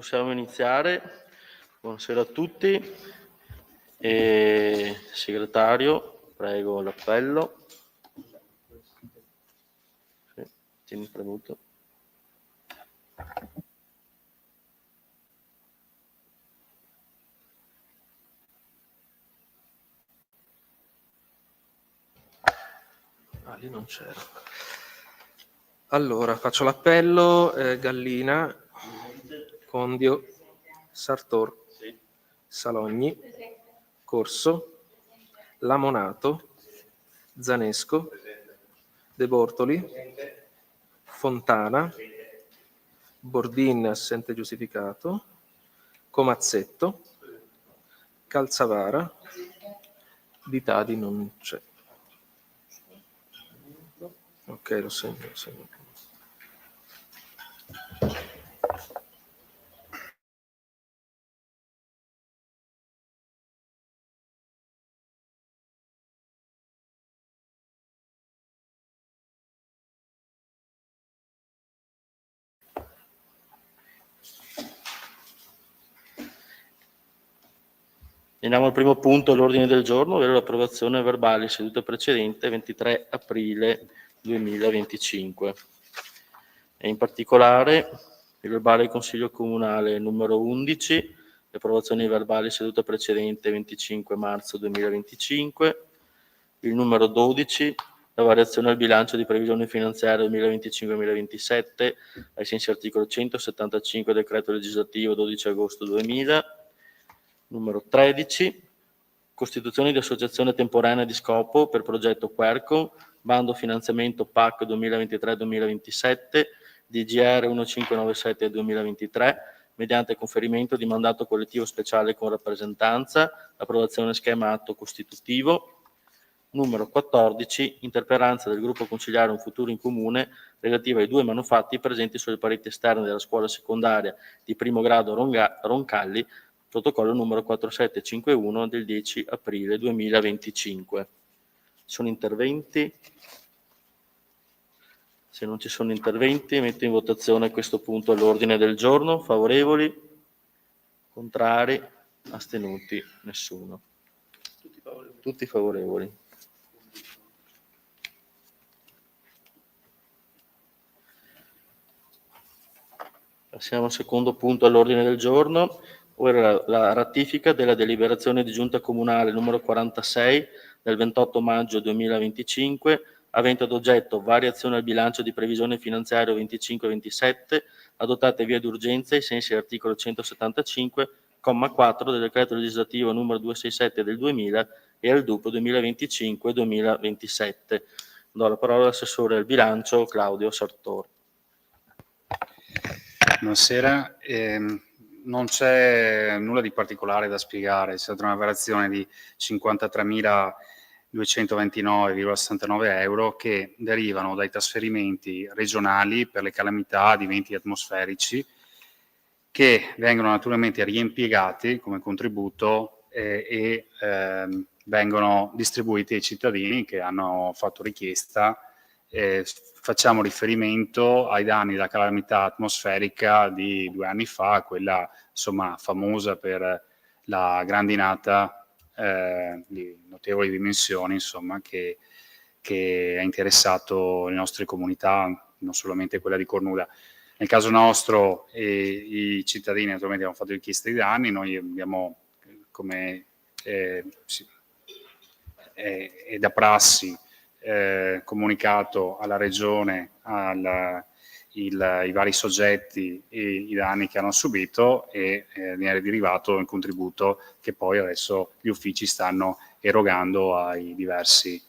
possiamo iniziare. Buonasera a tutti. Segretario, prego l'appello. Sì, tieni premuto. Lì non c'era. Allora, faccio l'appello. Gallina, Condio, Sartor, Salogni, Corso, Lamonato, Zanesco, De Bortoli, Fontana, Bordin assente giustificato, Comazzetto, Calzavara, Ditadi non c'è. Ok, lo segno. Andiamo al primo punto all'ordine del giorno, ovvero l'approvazione verbale seduta precedente 23 aprile 2025. E in particolare il verbale del Consiglio Comunale numero 11, l'approvazione verbale seduta precedente 25 marzo 2025, il numero 12, la variazione al bilancio di previsione finanziaria 2025-2027, ai sensi articolo 175 decreto legislativo 12 agosto 2000, numero 13, costituzione di associazione temporanea di scopo per progetto Querco, bando finanziamento PAC 2023-2027, DGR 1597 2023, mediante conferimento di mandato collettivo speciale con rappresentanza, approvazione schema atto costitutivo. Numero 14, interpellanza del gruppo consigliare Un Futuro in Comune relativa ai 2 manufatti presenti sulle pareti esterne della scuola secondaria di primo grado Roncalli, protocollo numero 4751 del 10 aprile 2025. Sono interventi? Se non ci sono interventi, metto in votazione questo punto all'ordine del giorno. Favorevoli? Contrari? Astenuti? Nessuno. Tutti favorevoli. Passiamo al secondo punto all'ordine del giorno, ovvero la ratifica della deliberazione di giunta comunale numero 46 del 28 maggio 2025, avente ad oggetto variazione al bilancio di previsione finanziario 25-27, adottate via d'urgenza ai sensi dell'articolo 175, comma 4 del decreto legislativo numero 267 del 2000 e al DUP 2025-2027. Do la parola all'assessore al bilancio Claudio Sartor. Buonasera, non c'è nulla di particolare da spiegare, è stata una variazione di 53.229,69 euro che derivano dai trasferimenti regionali per le calamità di eventi atmosferici che vengono naturalmente riimpiegati come contributo e vengono distribuiti ai cittadini che hanno fatto richiesta. Facciamo riferimento ai danni da calamità atmosferica di 2 anni fa, quella insomma famosa per la grandinata di notevoli dimensioni, insomma, che ha interessato le nostre comunità, non solamente quella di Cornuda. Nel caso nostro i cittadini naturalmente hanno fatto richiesta di danni, noi abbiamo come è da prassi comunicato alla Regione i vari soggetti e i danni che hanno subito e ne è derivato il contributo che poi adesso gli uffici stanno erogando ai diversi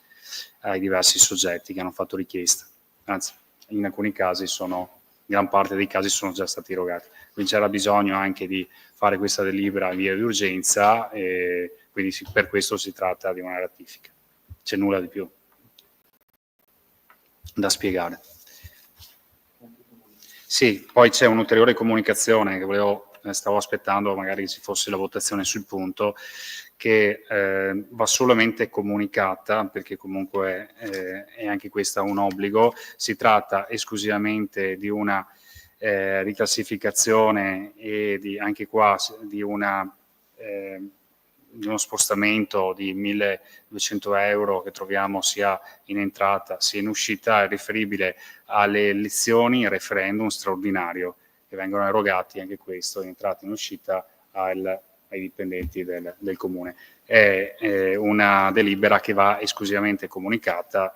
soggetti che hanno fatto richiesta. Anzi, in alcuni casi gran parte dei casi sono già stati erogati. Quindi c'era bisogno anche di fare questa delibera in via di urgenza e quindi per questo si tratta di una ratifica. C'è nulla di più da spiegare. Sì, poi c'è un'ulteriore comunicazione che stavo aspettando magari ci fosse la votazione sul punto, che va solamente comunicata perché comunque è anche questa un obbligo. Si tratta esclusivamente di una riclassificazione e anche qua di uno spostamento di 1.200 euro che troviamo sia in entrata sia in uscita, è riferibile alle elezioni e referendum straordinario che vengono erogati, anche questo in entrata e in uscita ai dipendenti del Comune. È una delibera che va esclusivamente comunicata,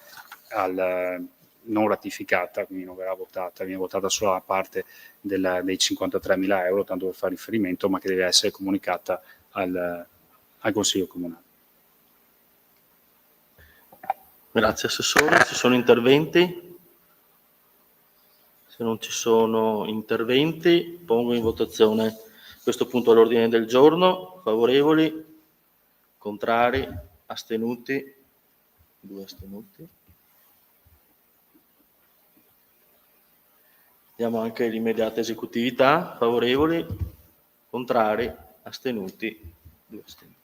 non ratificata, quindi non verrà votata, viene votata solo la parte dei 53.000 euro, tanto per fare riferimento, ma che deve essere comunicata al Consiglio Comunale. Grazie Assessore. Ci sono interventi? Se non ci sono interventi, pongo in votazione questo punto all'ordine del giorno. Favorevoli? Contrari? Astenuti? 2 astenuti. Diamo anche l'immediata esecutività. Favorevoli? Contrari? Astenuti? 2 astenuti.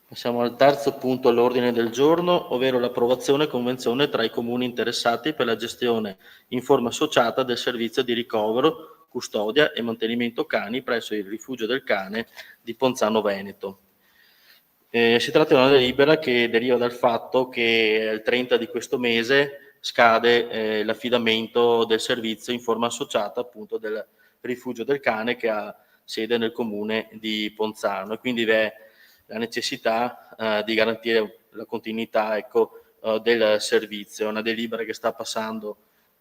Passiamo al terzo punto all'ordine del giorno, ovvero l'approvazione convenzione tra i comuni interessati per la gestione in forma associata del servizio di ricovero, custodia e mantenimento cani presso il rifugio del cane di Ponzano Veneto. Si tratta di una delibera che deriva dal fatto che il 30 di questo mese scade l'affidamento del servizio in forma associata appunto del rifugio del cane che ha sede nel comune di Ponzano, e quindi vi è la necessità di garantire la continuità del servizio. È una delibera che sta passando,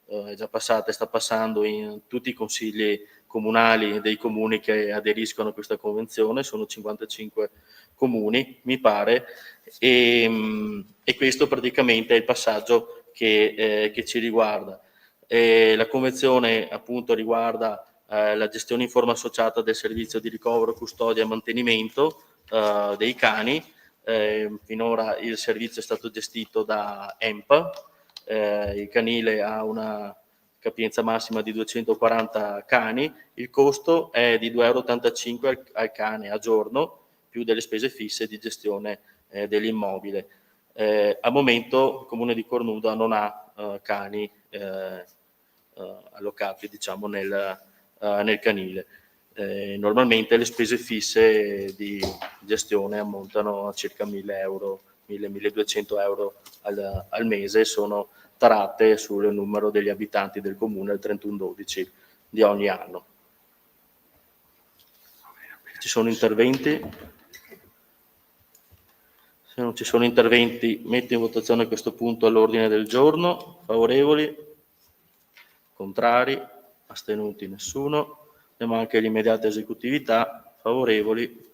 è già passata e sta passando in tutti i consigli comunali dei comuni che aderiscono a questa convenzione, sono 55 comuni, mi pare, e questo praticamente è il passaggio che ci riguarda. La convenzione appunto riguarda la gestione in forma associata del servizio di ricovero, custodia e mantenimento dei cani. Finora il servizio è stato gestito da EMPA, il canile ha una capienza massima di 240 cani, il costo è di 2,85 euro al cane a giorno, più delle spese fisse di gestione dell'immobile. Al momento il Comune di Cornuda non ha cani allocati, diciamo, nel canile. Normalmente le spese fisse di gestione ammontano a circa 1.000 euro, 1.000-1.200 euro al mese, sono tarate sul numero degli abitanti del comune il 31/12 di ogni anno. Ci sono interventi? Se non ci sono interventi, metto in votazione questo punto all'ordine del giorno. Favorevoli? Contrari? Astenuti? Nessuno. Abbiamo anche l'immediata esecutività. Favorevoli?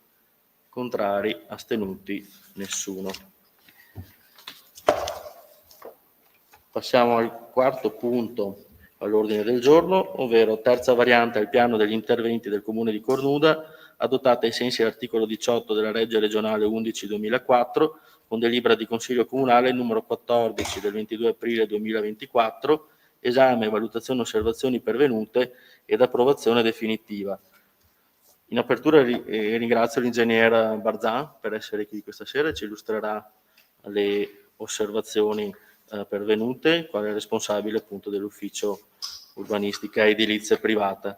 Contrari? Astenuti? Nessuno. Passiamo al quarto punto all'ordine del giorno, ovvero terza variante al piano degli interventi del Comune di Cornuda, adottata ai sensi dell'articolo 18 della legge regionale 11/2004, con delibera di Consiglio Comunale numero 14 del 22 aprile 2024, esame, valutazione e osservazioni pervenute ed approvazione definitiva. In apertura ringrazio l'ingegner Barzan per essere qui questa sera e ci illustrerà le osservazioni pervenute, quale responsabile appunto dell'ufficio urbanistica edilizia privata.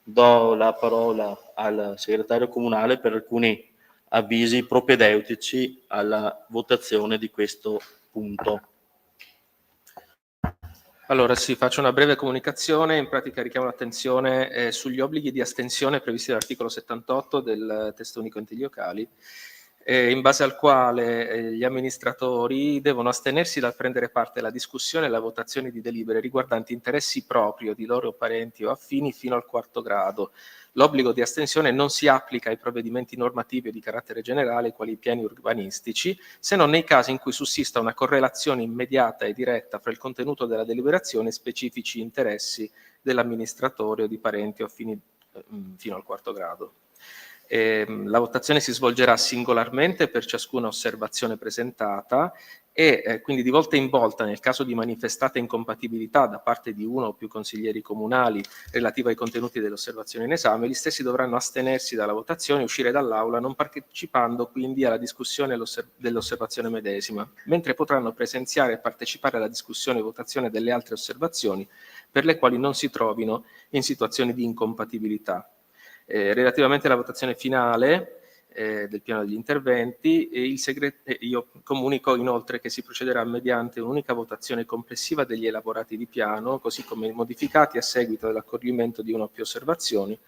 Do la parola al segretario comunale per alcuni avvisi propedeutici alla votazione di questo punto. Allora sì, faccio una breve comunicazione, in pratica richiamo l'attenzione sugli obblighi di astensione previsti dall'articolo 78 del testo unico enti locali, in base al quale gli amministratori devono astenersi dal prendere parte alla discussione e alla votazione di delibere riguardanti interessi propri o di loro parenti o affini fino al 4° grado. L'obbligo di astensione non si applica ai provvedimenti normativi di carattere generale, quali i piani urbanistici, se non nei casi in cui sussista una correlazione immediata e diretta fra il contenuto della deliberazione e specifici interessi dell'amministratore o di parenti o affini fino al 4° grado. La votazione si svolgerà singolarmente per ciascuna osservazione presentata e quindi di volta in volta, nel caso di manifestata incompatibilità da parte di uno o più consiglieri comunali relativa ai contenuti delle osservazioni in esame, gli stessi dovranno astenersi dalla votazione e uscire dall'aula, non partecipando quindi alla discussione dell'osservazione medesima, mentre potranno presenziare e partecipare alla discussione e votazione delle altre osservazioni per le quali non si trovino in situazioni di incompatibilità. Relativamente alla votazione finale del piano degli interventi, io comunico inoltre che si procederà mediante un'unica votazione complessiva degli elaborati di piano, così come modificati a seguito dell'accoglimento di una o più osservazioni,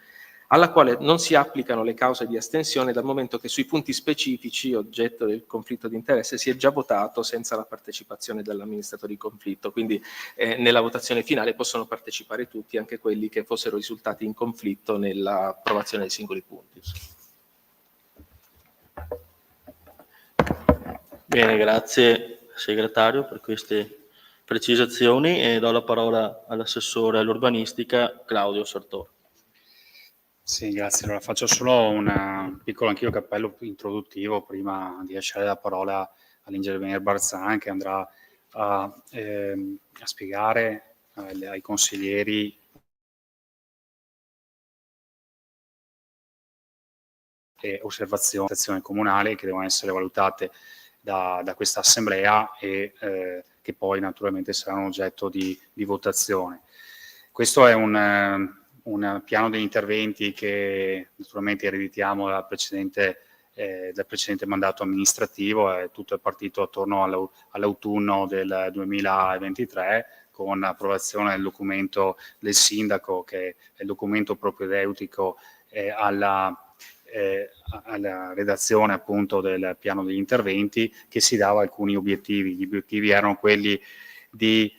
alla quale non si applicano le cause di astensione dal momento che sui punti specifici oggetto del conflitto di interesse si è già votato senza la partecipazione dell'amministratore di conflitto, quindi nella votazione finale possono partecipare tutti, anche quelli che fossero risultati in conflitto nell'approvazione dei singoli punti. Bene, grazie segretario per queste precisazioni e do la parola all'assessore all'urbanistica Claudio Sartori. Sì, grazie. Allora faccio solo un piccolo anch'io cappello introduttivo prima di lasciare la parola all'ingegner Barzan, che andrà a spiegare ai consiglieri e osservazioni comunali che devono essere valutate da questa assemblea e che poi naturalmente saranno oggetto di votazione. Questo è un piano di interventi che naturalmente ereditiamo dal precedente mandato amministrativo, tutto è partito attorno all'autunno del 2023 con l'approvazione del documento del sindaco, che è il documento propedeutico alla redazione appunto del piano degli interventi, che si dava alcuni obiettivi. Gli obiettivi erano quelli di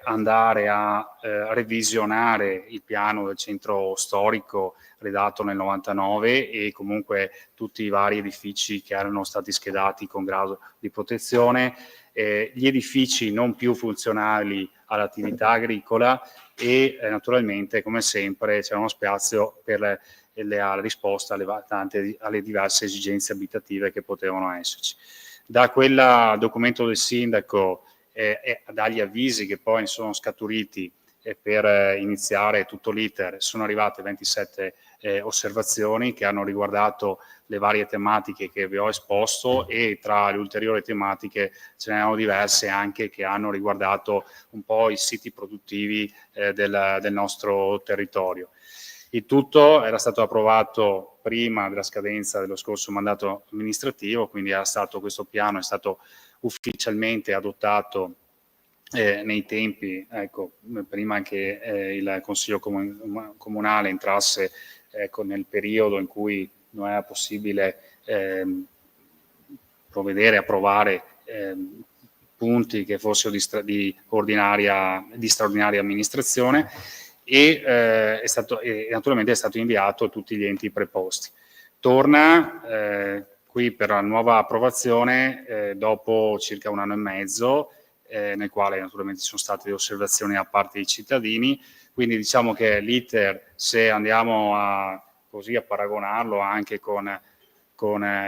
andare a revisionare il piano del centro storico redatto nel 99 e comunque tutti i vari edifici che erano stati schedati con grado di protezione, gli edifici non più funzionali all'attività agricola e naturalmente, come sempre, c'era uno spazio per la risposta alle diverse esigenze abitative che potevano esserci. Da quel documento del sindaco e dagli avvisi che poi sono scaturiti per iniziare tutto l'iter, sono arrivate 27 osservazioni che hanno riguardato le varie tematiche che vi ho esposto, e tra le ulteriori tematiche ce ne erano diverse anche che hanno riguardato un po' i siti produttivi del nostro territorio. Il tutto era stato approvato prima della scadenza dello scorso mandato amministrativo, quindi questo piano è stato ufficialmente adottato nei tempi, prima che il Consiglio Comunale entrasse nel periodo in cui non era possibile provvedere a approvare punti che fossero di straordinaria amministrazione, e naturalmente è stato inviato a tutti gli enti preposti. Torna qui per la nuova approvazione dopo circa 1 anno e mezzo, nel quale naturalmente ci sono state delle osservazioni da parte dei cittadini, quindi diciamo che l'iter, se andiamo a paragonarlo anche con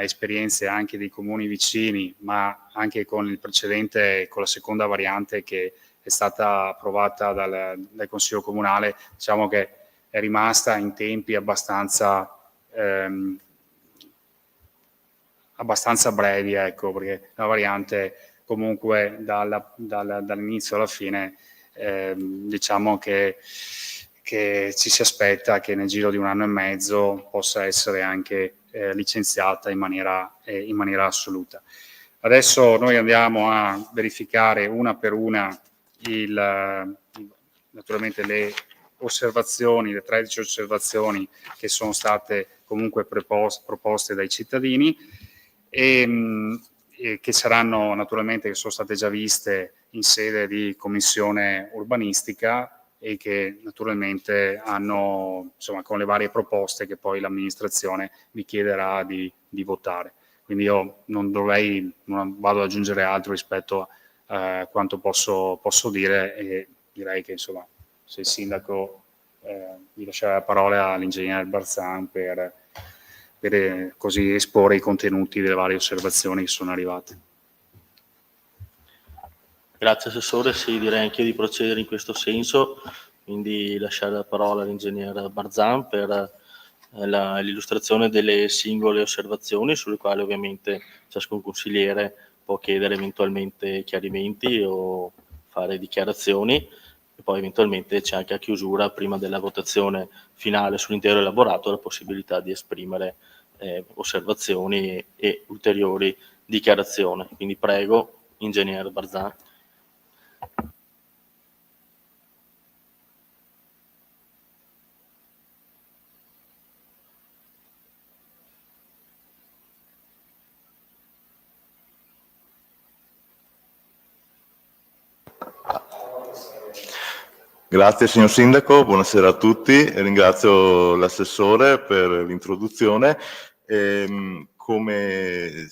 esperienze anche dei comuni vicini, ma anche con il precedente, con la seconda variante che è stata approvata dal Consiglio Comunale, diciamo che è rimasta in tempi abbastanza brevi, perché la variante comunque dall'inizio alla fine diciamo che ci si aspetta che nel giro di 1 anno e mezzo possa essere anche licenziata in maniera assoluta. Adesso noi andiamo a verificare una per una naturalmente le osservazioni, le 13 osservazioni che sono state comunque proposte dai cittadini e che saranno naturalmente, che sono state già viste in sede di commissione urbanistica e che naturalmente hanno, insomma, con le varie proposte che poi l'amministrazione vi chiederà di votare. Quindi io non vado ad aggiungere altro rispetto a quanto posso dire, e direi che insomma, se il sindaco vi lascerà la parola all'ingegner Barzan per così esporre i contenuti delle varie osservazioni che sono arrivate. Grazie Assessore, sì, direi anche io di procedere in questo senso, quindi lasciare la parola all'Ingegner Barzan per l'illustrazione delle singole osservazioni, sulle quali ovviamente ciascun consigliere può chiedere eventualmente chiarimenti o fare dichiarazioni, e poi eventualmente c'è anche a chiusura, prima della votazione finale sull'intero elaborato, la possibilità di esprimere osservazioni e ulteriori dichiarazioni. Quindi prego, Ingegner Barzan. Grazie signor Sindaco, buonasera a tutti, ringrazio l'assessore per l'introduzione. Come è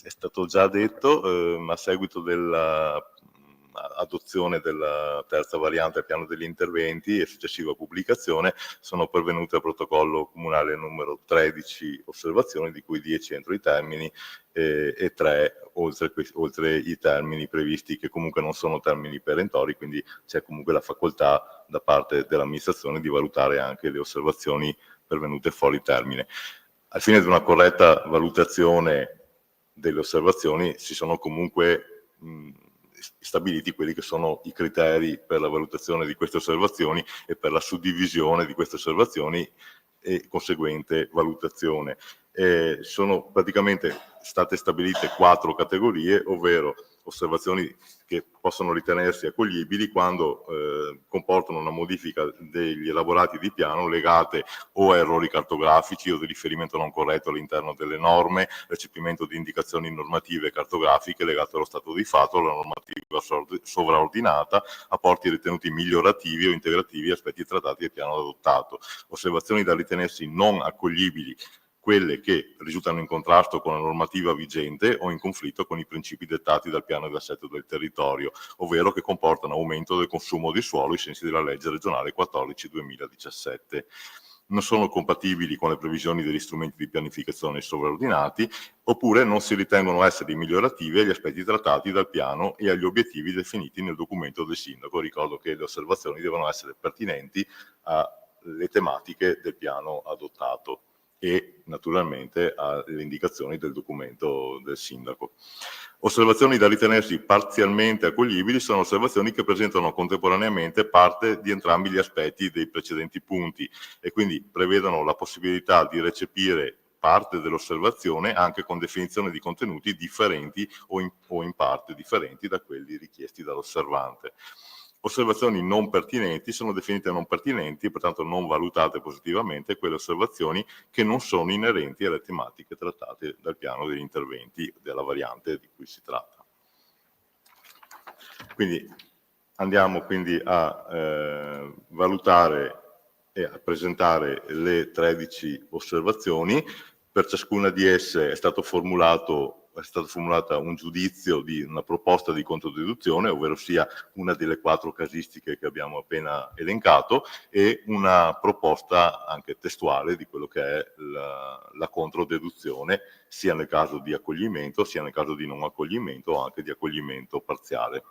stato già detto, a seguito dell'adozione della terza variante al piano degli interventi e successiva pubblicazione, sono pervenute al protocollo comunale numero 13 osservazioni, di cui 10 entro i termini e 3 oltre i termini previsti, che comunque non sono termini perentori, quindi c'è comunque la facoltà da parte dell'amministrazione di valutare anche le osservazioni pervenute fuori termine. Al fine di una corretta valutazione delle osservazioni si sono comunque stabiliti quelli che sono i criteri per la valutazione di queste osservazioni e per la suddivisione di queste osservazioni e conseguente valutazione. Sono praticamente state stabilite 4 categorie, ovvero osservazioni che possono ritenersi accoglibili quando comportano una modifica degli elaborati di piano legate o a errori cartografici o di riferimento non corretto all'interno delle norme, recepimento di indicazioni normative cartografiche legate allo stato di fatto, alla normativa sovraordinata, apporti ritenuti migliorativi o integrativi aspetti trattati del piano adottato. Osservazioni da ritenersi non accoglibili quelle che risultano in contrasto con la normativa vigente o in conflitto con i principi dettati dal piano di assetto del territorio, ovvero che comportano aumento del consumo di suolo ai sensi della legge regionale 14/2017. Non sono compatibili con le previsioni degli strumenti di pianificazione sovraordinati, oppure non si ritengono essere migliorativi agli aspetti trattati dal piano e agli obiettivi definiti nel documento del sindaco. Ricordo che le osservazioni devono essere pertinenti alle tematiche del piano adottato e naturalmente alle indicazioni del documento del sindaco. Osservazioni da ritenersi parzialmente accoglibili sono osservazioni che presentano contemporaneamente parte di entrambi gli aspetti dei precedenti punti e quindi prevedono la possibilità di recepire parte dell'osservazione anche con definizione di contenuti differenti o in parte differenti da quelli richiesti dall'osservante. Osservazioni non pertinenti sono definite non pertinenti e pertanto non valutate positivamente quelle osservazioni che non sono inerenti alle tematiche trattate dal piano degli interventi della variante di cui si tratta. Quindi andiamo quindi a valutare e a presentare le 13 osservazioni. Per ciascuna di esse è stata formulata un giudizio di una proposta di controdeduzione, ovvero sia una delle 4 casistiche che abbiamo appena elencato, e una proposta anche testuale di quello che è la controdeduzione, sia nel caso di accoglimento, sia nel caso di non accoglimento o anche di accoglimento parziale.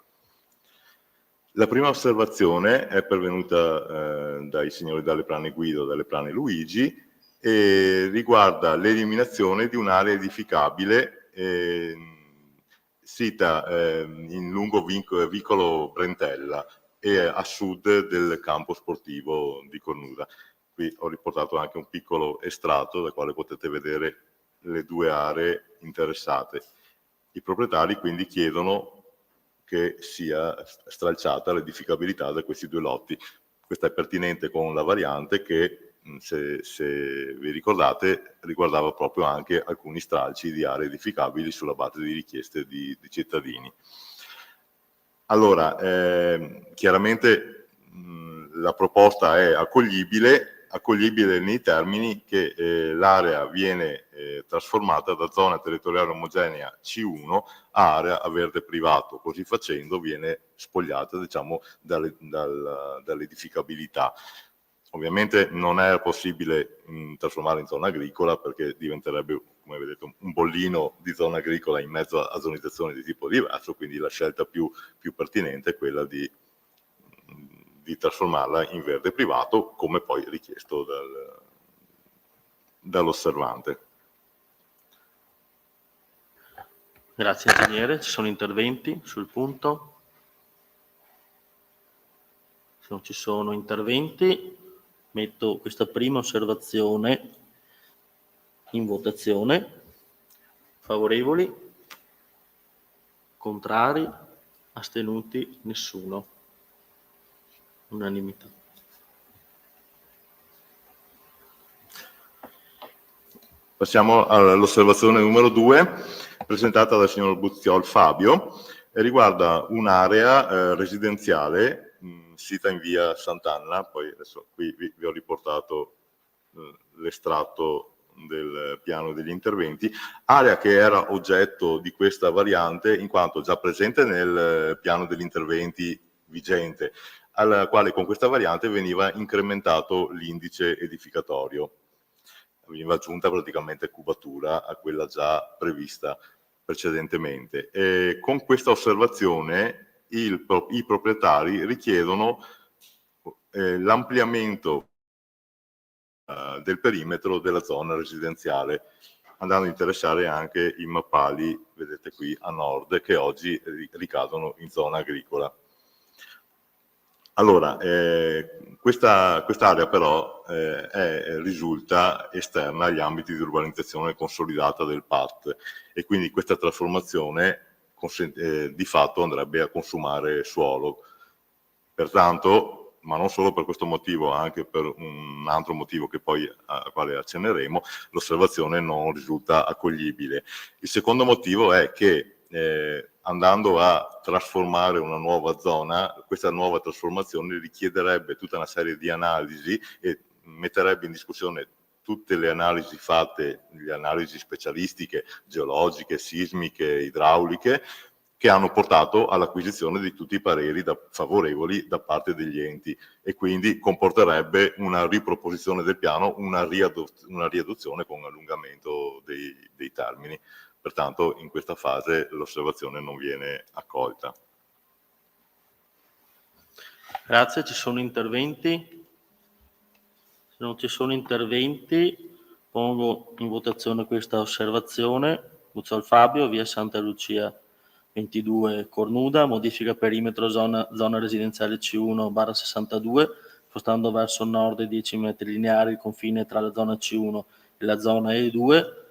La prima osservazione è pervenuta dai signori Dalleplane Guido e Dalleplane Luigi e riguarda l'eliminazione di un'area edificabile sita in lungo vicolo Brentella e a sud del campo sportivo di Cornuda. Qui ho riportato anche un piccolo estratto dal quale potete vedere le 2 aree interessate. I proprietari quindi chiedono che sia stralciata l'edificabilità da questi 2 lotti. Questa è pertinente con la variante che, se vi ricordate, riguardava proprio anche alcuni stralci di aree edificabili sulla base di richieste di cittadini. Allora, chiaramente la proposta è accoglibile nei termini che l'area viene trasformata da zona territoriale omogenea C1 a area a verde privato, così facendo viene spogliata, diciamo, dall'edificabilità. Ovviamente non è possibile trasformare in zona agricola perché diventerebbe, come vedete, un bollino di zona agricola in mezzo a zonizzazioni di tipo diverso, quindi la scelta più pertinente è quella di trasformarla in verde privato, come poi richiesto dall'osservante. Grazie ingegnere. Ci sono interventi sul punto? Se non ci sono interventi, metto questa prima osservazione in votazione. Favorevoli? Contrari? Astenuti? Nessuno. Unanimità. Passiamo all'osservazione numero 2, presentata dal signor Buzziol Fabio, e riguarda un'area residenziale sita in via Sant'Anna. Poi adesso qui vi ho riportato l'estratto del piano degli interventi, area che era oggetto di questa variante in quanto già presente nel piano degli interventi vigente, al quale con questa variante veniva incrementato l'indice edificatorio. Veniva aggiunta praticamente cubatura a quella già prevista precedentemente. E con questa osservazione i proprietari richiedono l'ampliamento del perimetro della zona residenziale, andando a interessare anche i mappali, vedete qui a nord, che oggi ricadono in zona agricola. Allora, quest'area però risulta esterna agli ambiti di urbanizzazione consolidata del PAT e quindi questa trasformazione di fatto andrebbe a consumare suolo. Pertanto, ma non solo per questo motivo, anche per un altro motivo che poi al quale accenneremo, l'osservazione non risulta accoglibile. Il secondo motivo è che andando a trasformare una nuova zona, questa nuova trasformazione richiederebbe tutta una serie di analisi e metterebbe in discussione tutte le analisi fatte, le analisi specialistiche, geologiche, sismiche, idrauliche, che hanno portato all'acquisizione di tutti i pareri favorevoli da parte degli enti e quindi comporterebbe una riproposizione del piano, una riadozione con allungamento dei termini. Pertanto in questa fase l'osservazione non viene accolta. Grazie, ci sono interventi? Se non ci sono interventi, pongo in votazione questa osservazione. Buzziol Fabio, via Santa Lucia 22 Cornuda, modifica perimetro zona residenziale C1/62, spostando verso nord 10 metri lineari il confine tra la zona C1 e la zona E2.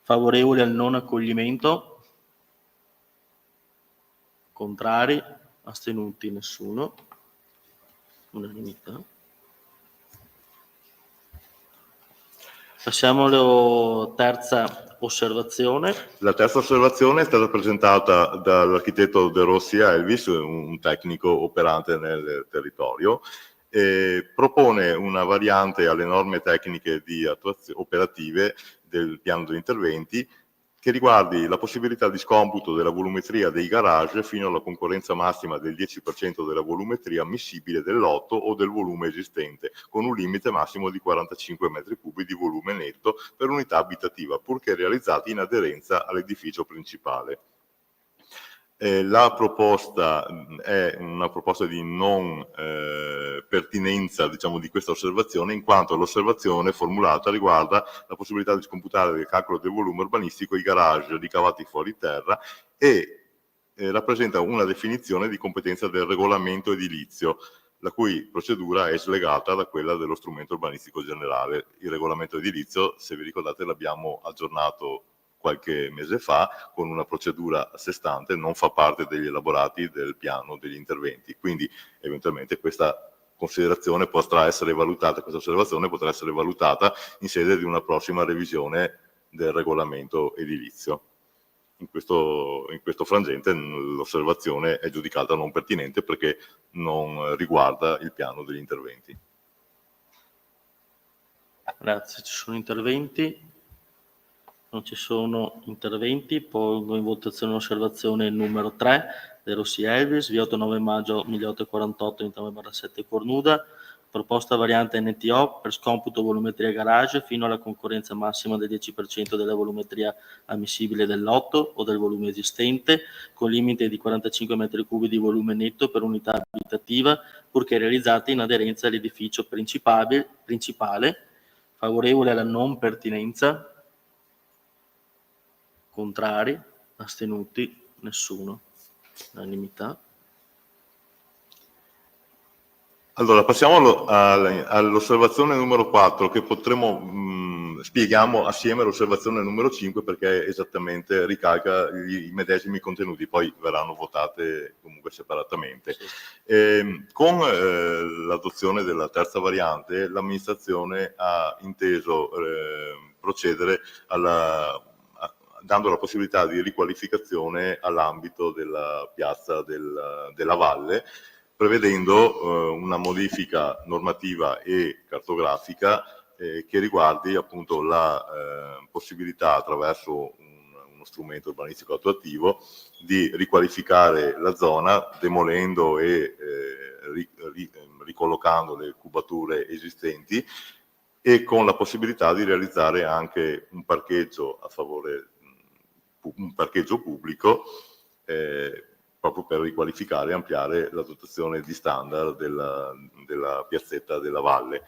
Favorevoli al non accoglimento? Contrari? Astenuti? Nessuno. Unanimità. Passiamo alla terza osservazione. La terza osservazione è stata presentata dall'architetto De Rossi Elvis, un tecnico operante nel territorio, e propone una variante alle norme tecniche operative del piano degli interventi che riguardi la possibilità di scomputo della volumetria dei garage fino alla concorrenza massima del 10% della volumetria ammissibile del lotto o del volume esistente, con un limite massimo di 45 metri cubi di volume netto per unità abitativa, purché realizzati in aderenza all'edificio principale. La proposta è una proposta di non pertinenza, diciamo, di questa osservazione, in quanto l'osservazione formulata riguarda la possibilità di scomputare del calcolo del volume urbanistico i garage ricavati fuori terra e rappresenta una definizione di competenza del regolamento edilizio, la cui procedura è slegata da quella dello strumento urbanistico generale. Il regolamento edilizio, se vi ricordate, l'abbiamo aggiornato qualche mese fa con una procedura a sé stante, non fa parte degli elaborati del piano degli interventi, quindi eventualmente questa considerazione potrà essere valutata, questa osservazione potrà essere valutata in sede di una prossima revisione del regolamento edilizio. In questo frangente l'osservazione è giudicata non pertinente perché non riguarda il piano degli interventi. Grazie, ci sono interventi? Non ci sono interventi, pongo in votazione l'osservazione numero 3 De Rossi Elvis, via 8-9 maggio 1848, 29/7 Cornuda, Proposta variante NTO per scomputo volumetria garage fino alla concorrenza massima del 10% della volumetria ammissibile del lotto o del volume esistente, con limite di 45 m3 di volume netto per unità abitativa, purché realizzate in aderenza all'edificio principale. Favorevole alla non pertinenza? Contrari? Astenuti? Nessuno. Unanimità. Allora, passiamo all'osservazione numero 4, che spieghiamo assieme all'osservazione numero 5 perché esattamente ricalca i medesimi contenuti, poi verranno votate comunque separatamente. Con l'adozione della terza variante, l'amministrazione ha inteso procedere dando la possibilità di riqualificazione all'ambito della piazza della Valle, prevedendo una modifica normativa e cartografica che riguardi appunto la possibilità, attraverso uno strumento urbanistico attuativo, di riqualificare la zona demolendo e ricollocando le cubature esistenti, e con la possibilità di realizzare anche un parcheggio pubblico, proprio per riqualificare e ampliare la dotazione di standard della piazzetta della Valle.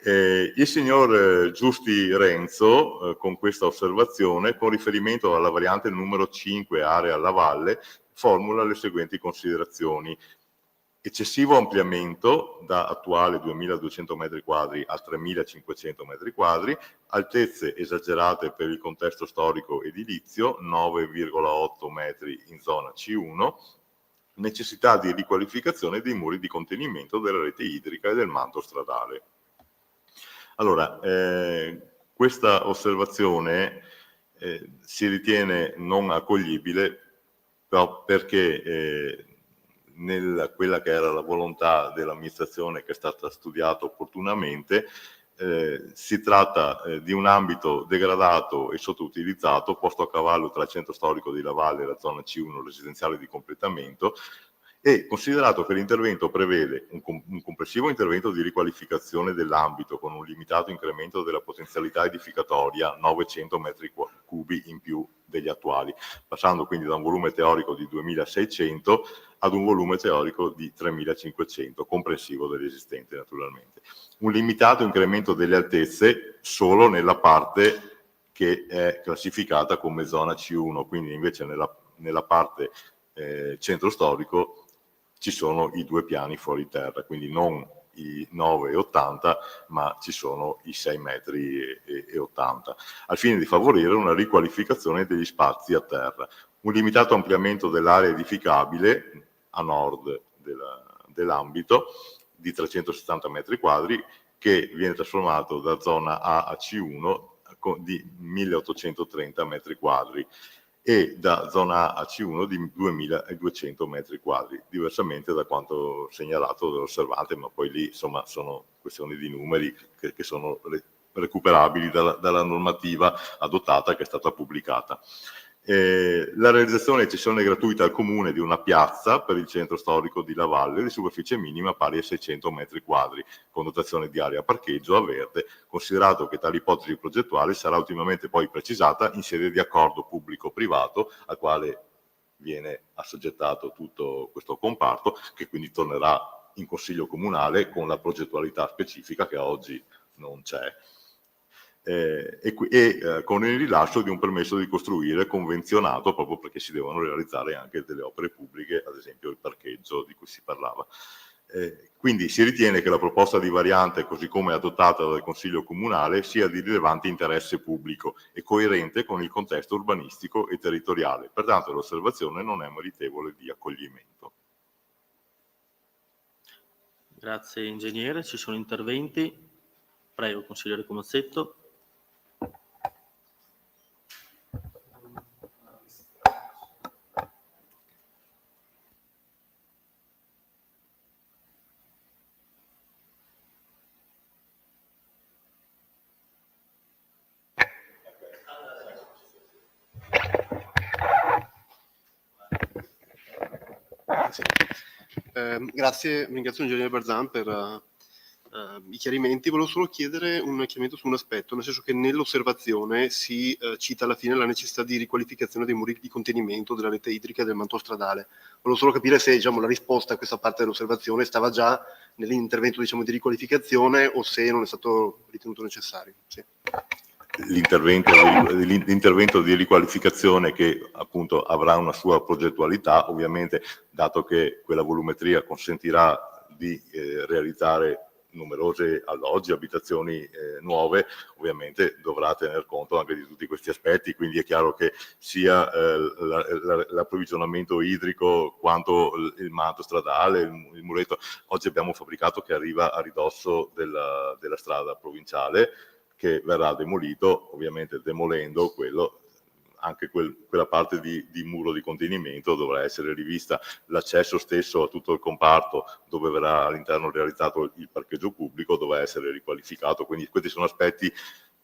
Il signor Giusti Renzo, con questa osservazione, con riferimento alla variante numero 5, area alla Valle, formula le seguenti considerazioni. Eccessivo ampliamento da attuale 2.200 m2 a 3.500 m2, altezze esagerate per il contesto storico edilizio, 9,8 metri in zona C1, necessità di riqualificazione dei muri di contenimento della rete idrica e del manto stradale. Allora, questa osservazione si ritiene non accoglibile perché quella che era la volontà dell'amministrazione, che è stata studiata opportunamente, si tratta di un ambito degradato e sottoutilizzato, posto a cavallo tra il centro storico di La Valle e la zona C1 residenziale di completamento, e considerato che l'intervento prevede un complessivo intervento di riqualificazione dell'ambito con un limitato incremento della potenzialità edificatoria, 900 metri cubi in più degli attuali, passando quindi da un volume teorico di 2.600 ad un volume teorico di 3.500, comprensivo dell'esistente naturalmente. Un limitato incremento delle altezze solo nella parte che è classificata come zona C1, quindi invece nella parte centro storico ci sono i due piani fuori terra, quindi non i 9,80 ma ci sono i 6,80 metri, al fine di favorire una riqualificazione degli spazi a terra. Un limitato ampliamento dell'area edificabile a nord dell'ambito di 360 metri quadri, che viene trasformato da zona A a C1 di 1830 metri quadri e da zona A a C1 di 2200 metri quadri, diversamente da quanto segnalato dall'osservante, ma poi lì insomma sono questioni di numeri che sono recuperabili dalla normativa adottata, che è stata pubblicata. La realizzazione e cessione gratuita al comune di una piazza per il centro storico di La Valle di superficie minima pari a 600 metri quadri, con dotazione di area parcheggio a verde, considerato che tale ipotesi progettuale sarà ultimamente poi precisata in sede di accordo pubblico-privato al quale viene assoggettato tutto questo comparto, che quindi tornerà in consiglio comunale con la progettualità specifica che oggi non c'è. Con il rilascio di un permesso di costruire convenzionato, proprio perché si devono realizzare anche delle opere pubbliche, ad esempio il parcheggio di cui si parlava. Quindi si ritiene che la proposta di variante, così come adottata dal Consiglio Comunale, sia di rilevante interesse pubblico e coerente con il contesto urbanistico e territoriale. Pertanto l'osservazione non è meritevole di accoglimento. Grazie ingegnere, ci sono interventi. Prego, consigliere Comazzetto. Grazie, ringrazio l'ingegnere Barzan per i chiarimenti. Volevo solo chiedere un chiarimento su un aspetto, nel senso che nell'osservazione si cita alla fine la necessità di riqualificazione dei muri di contenimento della rete idrica e del manto stradale. Volevo solo capire se, diciamo, la risposta a questa parte dell'osservazione stava già nell'intervento, diciamo, di riqualificazione o se non è stato ritenuto necessario. Sì. L'intervento di riqualificazione, che appunto avrà una sua progettualità, ovviamente, dato che quella volumetria consentirà di realizzare numerose alloggi, abitazioni nuove, ovviamente dovrà tener conto anche di tutti questi aspetti, quindi è chiaro che sia l'approvvigionamento idrico quanto il manto stradale, il muretto. Oggi abbiamo un fabbricato che arriva a ridosso della strada provinciale, che verrà demolito, ovviamente demolendo quello. Anche quella parte di muro di contenimento dovrà essere rivista. L'accesso stesso a tutto il comparto dove verrà all'interno realizzato il parcheggio pubblico dovrà essere riqualificato. Quindi questi sono aspetti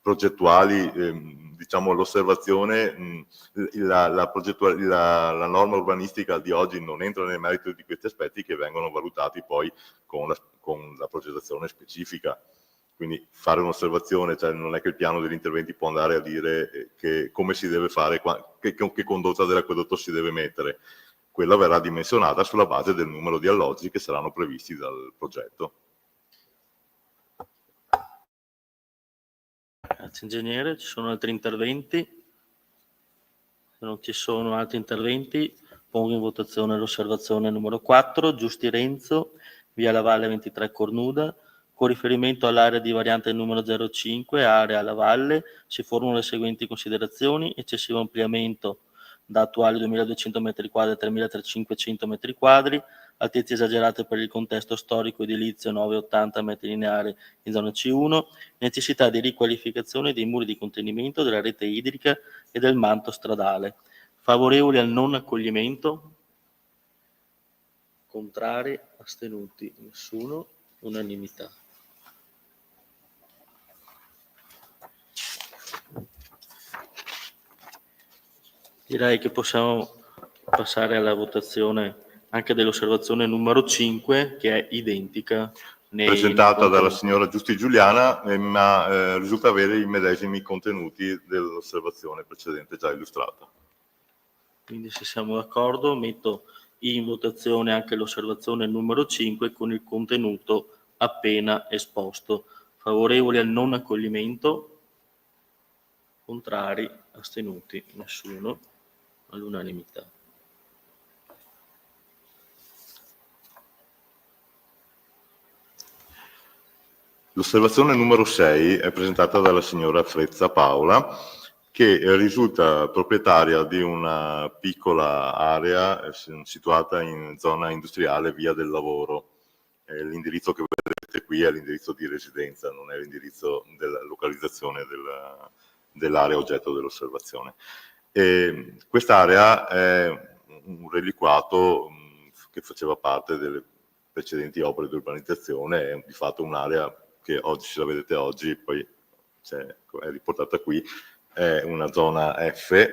progettuali, diciamo l'osservazione, la norma urbanistica di oggi non entra nel merito di questi aspetti, che vengono valutati poi con la progettazione specifica. Quindi fare un'osservazione, cioè non è che il piano degli interventi può andare a dire come si deve fare, che condotta dell'acquedotto si deve mettere. Quella verrà dimensionata sulla base del numero di alloggi che saranno previsti dal progetto. Grazie ingegnere, ci sono altri interventi? Se non ci sono altri interventi, pongo in votazione l'osservazione numero 4, Giusti Renzo, via La Valle 23 Cornuda. Con riferimento all'area di variante numero 05, area alla valle, si formulano le seguenti considerazioni: eccessivo ampliamento da attuali 2.200 m2 a 3.500 m2, altezze esagerate per il contesto storico edilizio 980 metri lineari in zona C1, necessità di riqualificazione dei muri di contenimento della rete idrica e del manto stradale. Favorevoli al non accoglimento? Contrari? Astenuti? Nessuno? Unanimità. Direi che possiamo passare alla votazione anche dell'osservazione numero 5, che è identica. Presentata dalla signora Giusti Giuliana, ma risulta avere i medesimi contenuti dell'osservazione precedente già illustrata. Quindi, se siamo d'accordo, metto in votazione anche l'osservazione numero 5 con il contenuto appena esposto. Favorevoli al non accoglimento? Contrari? Astenuti? Nessuno? All'unanimità. L'osservazione numero 6 è presentata dalla signora Frezza Paola, che risulta proprietaria di una piccola area situata in zona industriale Via del Lavoro. L'indirizzo che vedete qui è l'indirizzo di residenza, non è l'indirizzo della localizzazione dell'area oggetto dell'osservazione. Quest'area è un reliquato che faceva parte delle precedenti opere di urbanizzazione, è di fatto un'area che oggi, se la vedete oggi, poi è riportata qui, è una zona F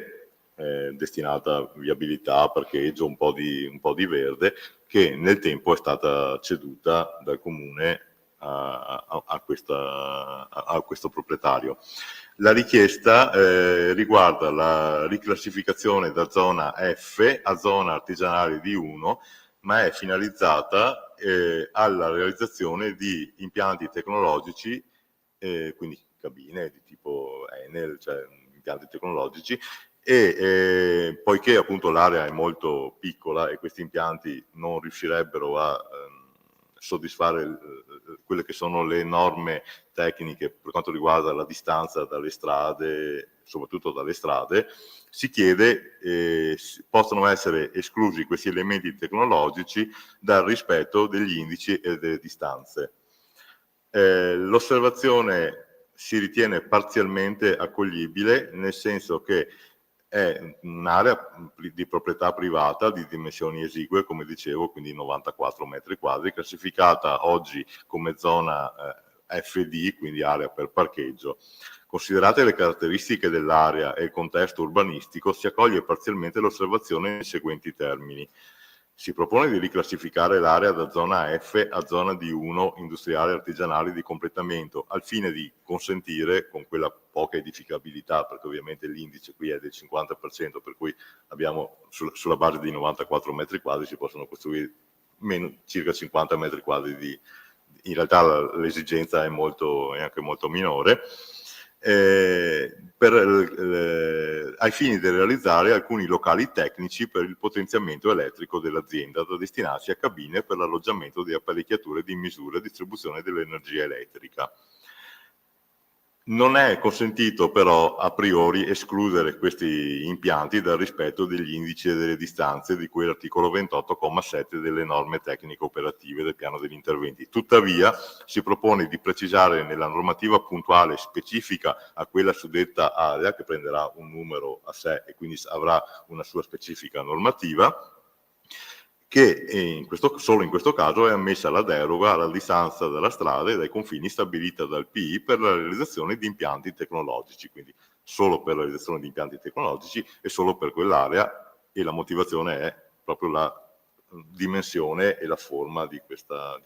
destinata a viabilità, parcheggio, un po' di verde, che nel tempo è stata ceduta dal comune a questo proprietario. La richiesta riguarda la riclassificazione da zona F a zona artigianale D1, ma è finalizzata alla realizzazione di impianti tecnologici, quindi cabine di tipo Enel, cioè impianti tecnologici, e poiché appunto l'area è molto piccola e questi impianti non riuscirebbero a soddisfare quelle che sono le norme tecniche per quanto riguarda la distanza dalle strade, soprattutto dalle strade, si chiede possano essere esclusi questi elementi tecnologici dal rispetto degli indici e delle distanze. L'osservazione si ritiene parzialmente accoglibile, nel senso che è un'area di proprietà privata di dimensioni esigue, come dicevo, quindi 94 metri quadri, classificata oggi come zona FD, quindi area per parcheggio. Considerate le caratteristiche dell'area e il contesto urbanistico, si accoglie parzialmente l'osservazione nei seguenti termini. Si propone di riclassificare l'area da zona F a zona D1 industriale artigianale di completamento, al fine di consentire, con quella poca edificabilità, perché ovviamente l'indice qui è del 50%, per cui abbiamo sulla base di 94 metri quadri si possono costruire circa 50 metri quadri in realtà l'esigenza è anche molto minore, ai fini di realizzare alcuni locali tecnici per il potenziamento elettrico dell'azienda da destinarsi a cabine per l'alloggiamento di apparecchiature di misura e distribuzione dell'energia elettrica. Non è consentito però a priori escludere questi impianti dal rispetto degli indici e delle distanze di cui l'articolo 28,7 delle norme tecniche operative del piano degli interventi. Tuttavia si propone di precisare nella normativa puntuale specifica a quella suddetta area, che prenderà un numero a sé e quindi avrà una sua specifica normativa, che solo in questo caso è ammessa la deroga alla distanza dalla strada e dai confini stabilita dal PI per la realizzazione di impianti tecnologici, quindi solo per la realizzazione di impianti tecnologici e solo per quell'area, e la motivazione è proprio la dimensione e la forma di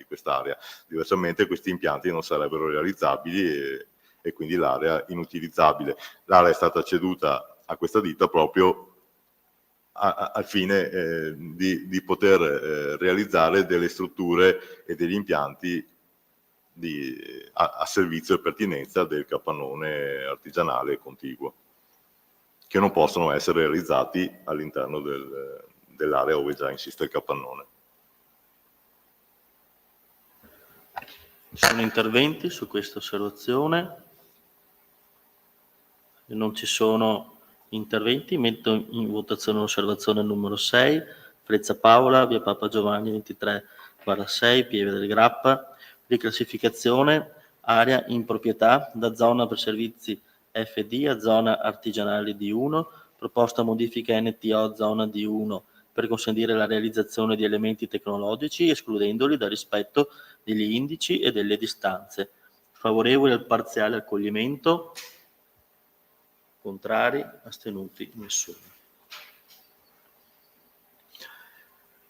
quest'area. Diversamente questi impianti non sarebbero realizzabili e quindi l'area inutilizzabile. L'area è stata ceduta a questa ditta proprio al fine di poter realizzare delle strutture e degli impianti a servizio e pertinenza del capannone artigianale contiguo, che non possono essere realizzati all'interno dell'area dove già insiste il capannone. Ci sono interventi su questa osservazione? Se non ci sono interventi, metto in votazione l'osservazione numero 6, Frezza Paola, via Papa Giovanni 23/6, Pieve del Grappa, riclassificazione area in proprietà da zona per servizi FD a zona artigianale D1, proposta modifica NTO zona D1 per consentire la realizzazione di elementi tecnologici escludendoli dal rispetto degli indici e delle distanze. Favorevole al parziale accoglimento? Contrari? Astenuti? Nessuno.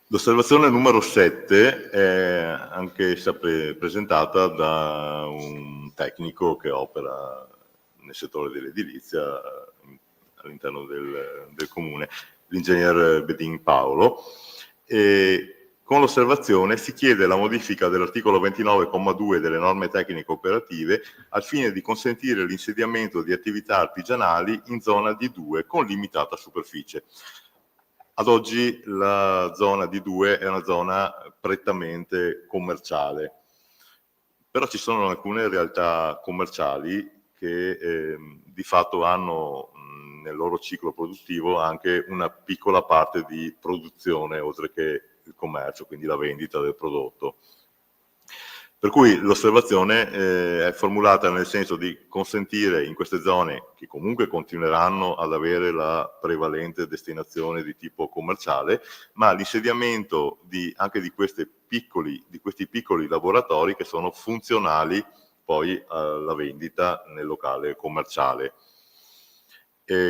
L'osservazione numero 7 è anch'essa presentata da un tecnico che opera nel settore dell'edilizia all'interno del comune, l'ingegner Bedin Paolo. Con l'osservazione si chiede la modifica dell'articolo 29,2 delle norme tecniche operative al fine di consentire l'insediamento di attività artigianali in zona D2 con limitata superficie. Ad oggi la zona D2 è una zona prettamente commerciale, però ci sono alcune realtà commerciali che di fatto hanno nel loro ciclo produttivo anche una piccola parte di produzione oltre che il commercio, quindi la vendita del prodotto. Per cui l'osservazione è formulata nel senso di consentire in queste zone, che comunque continueranno ad avere la prevalente destinazione di tipo commerciale, ma l'insediamento anche di questi piccoli laboratori che sono funzionali poi alla vendita nel locale commerciale.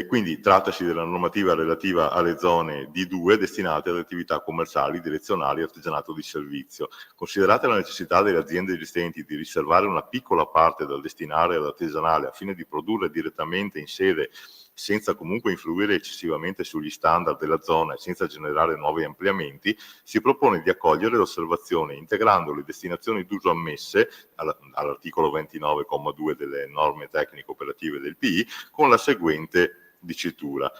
Quindi trattasi della normativa relativa alle zone D2 destinate ad attività commerciali, direzionali e artigianato di servizio. Considerata la necessità delle aziende esistenti di riservare una piccola parte da destinare all'artigianale a fine di produrre direttamente in sede senza comunque influire eccessivamente sugli standard della zona e senza generare nuovi ampliamenti, si propone di accogliere l'osservazione integrando le destinazioni d'uso ammesse all'articolo 29,2 delle norme tecniche operative del PI con la seguente dicitura.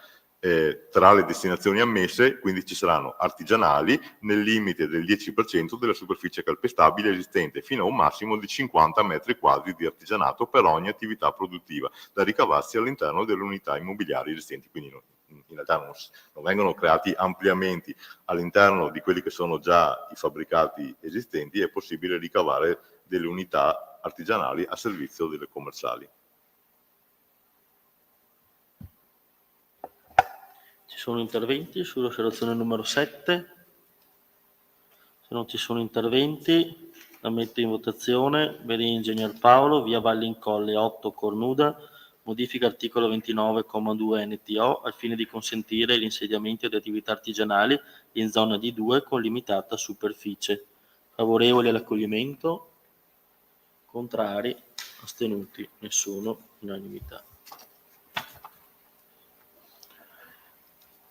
Tra le destinazioni ammesse quindi ci saranno artigianali nel limite del 10% della superficie calpestabile esistente fino a un massimo di 50 metri quadri di artigianato per ogni attività produttiva da ricavarsi all'interno delle unità immobiliari esistenti, quindi in realtà non vengono creati ampliamenti all'interno di quelli che sono già i fabbricati esistenti, è possibile ricavare delle unità artigianali a servizio delle commerciali. Ci sono interventi sull'osservazione numero 7? Se non ci sono interventi, la metto in votazione. Vedi Ingegner Paolo, via Valli in Colle 8 Cornuda, Modifica articolo 29,2 NTO al fine di consentire l'insediamento di attività artigianali in zona D2 con limitata superficie. Favorevoli all'accoglimento? Contrari? Astenuti? Nessuno? Unanimità.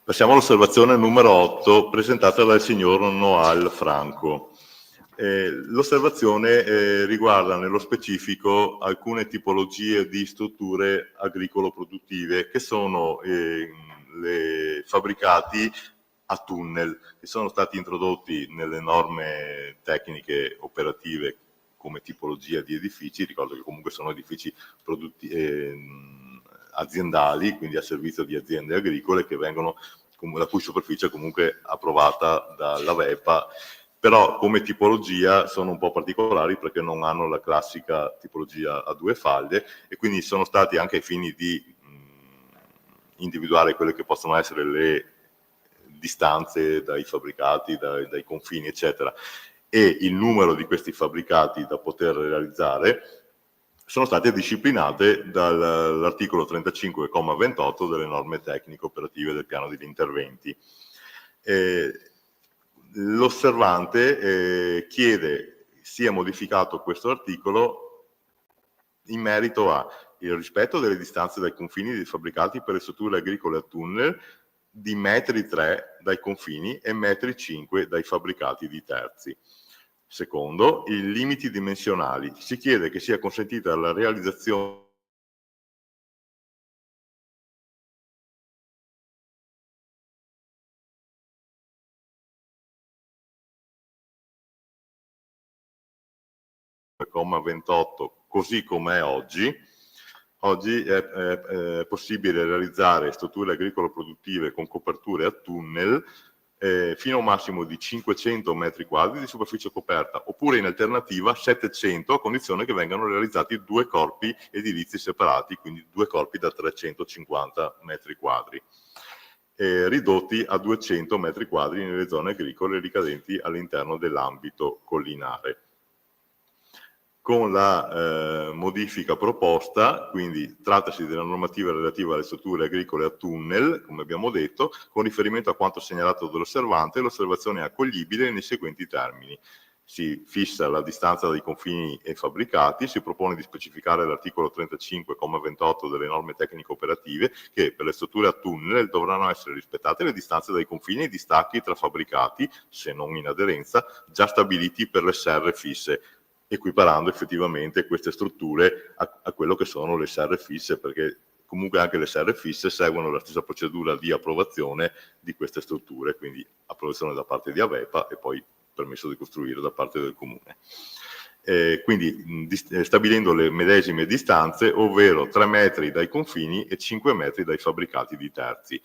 Passiamo all'osservazione numero 8 presentata dal signor Noal Franco. L'osservazione riguarda nello specifico alcune tipologie di strutture agricolo-produttive che sono le fabbricati a tunnel, che sono stati introdotti nelle norme tecniche operative come tipologia di edifici. Ricordo che comunque sono edifici aziendali, quindi a servizio di aziende agricole, che vengono, la cui superficie è comunque approvata dalla VEPA, però come tipologia sono un po' particolari perché non hanno la classica tipologia a due falde, e quindi sono stati, anche ai fini di individuare quelle che possono essere le distanze dai fabbricati, dai confini eccetera, e il numero di questi fabbricati da poter realizzare, sono state disciplinate dall'articolo 35,28 delle norme tecniche operative del piano degli interventi. L'osservante chiede sia modificato questo articolo in merito al rispetto delle distanze dai confini dei fabbricati per le strutture agricole a tunnel di 3 metri dai confini e 5 metri dai fabbricati di terzi. Secondo, i limiti dimensionali. Si chiede che sia consentita la realizzazione comma 28 così come è oggi. Oggi è possibile realizzare strutture agricolo produttive con coperture a tunnel fino a un massimo di 500 metri quadri di superficie coperta, oppure in alternativa 700, a condizione che vengano realizzati 2 corpi edilizi separati, quindi 2 corpi da 350 metri quadri, ridotti a 200 metri quadri nelle zone agricole ricadenti all'interno dell'ambito collinare. Con la modifica proposta, quindi trattasi della normativa relativa alle strutture agricole a tunnel, come abbiamo detto, con riferimento a quanto segnalato dall'osservante, l'osservazione è accoglibile nei seguenti termini. Si fissa la distanza dai confini e fabbricati, si propone di specificare l'articolo 35,28 delle norme tecniche operative che per le strutture a tunnel dovranno essere rispettate le distanze dai confini e i distacchi tra fabbricati, se non in aderenza, già stabiliti per le serre fisse, equiparando effettivamente queste strutture a quello che sono le serre fisse, perché comunque anche le serre fisse seguono la stessa procedura di approvazione di queste strutture, quindi approvazione da parte di AVEPA e poi permesso di costruire da parte del Comune. Quindi stabilendo le medesime distanze, ovvero 3 metri dai confini e 5 metri dai fabbricati di terzi.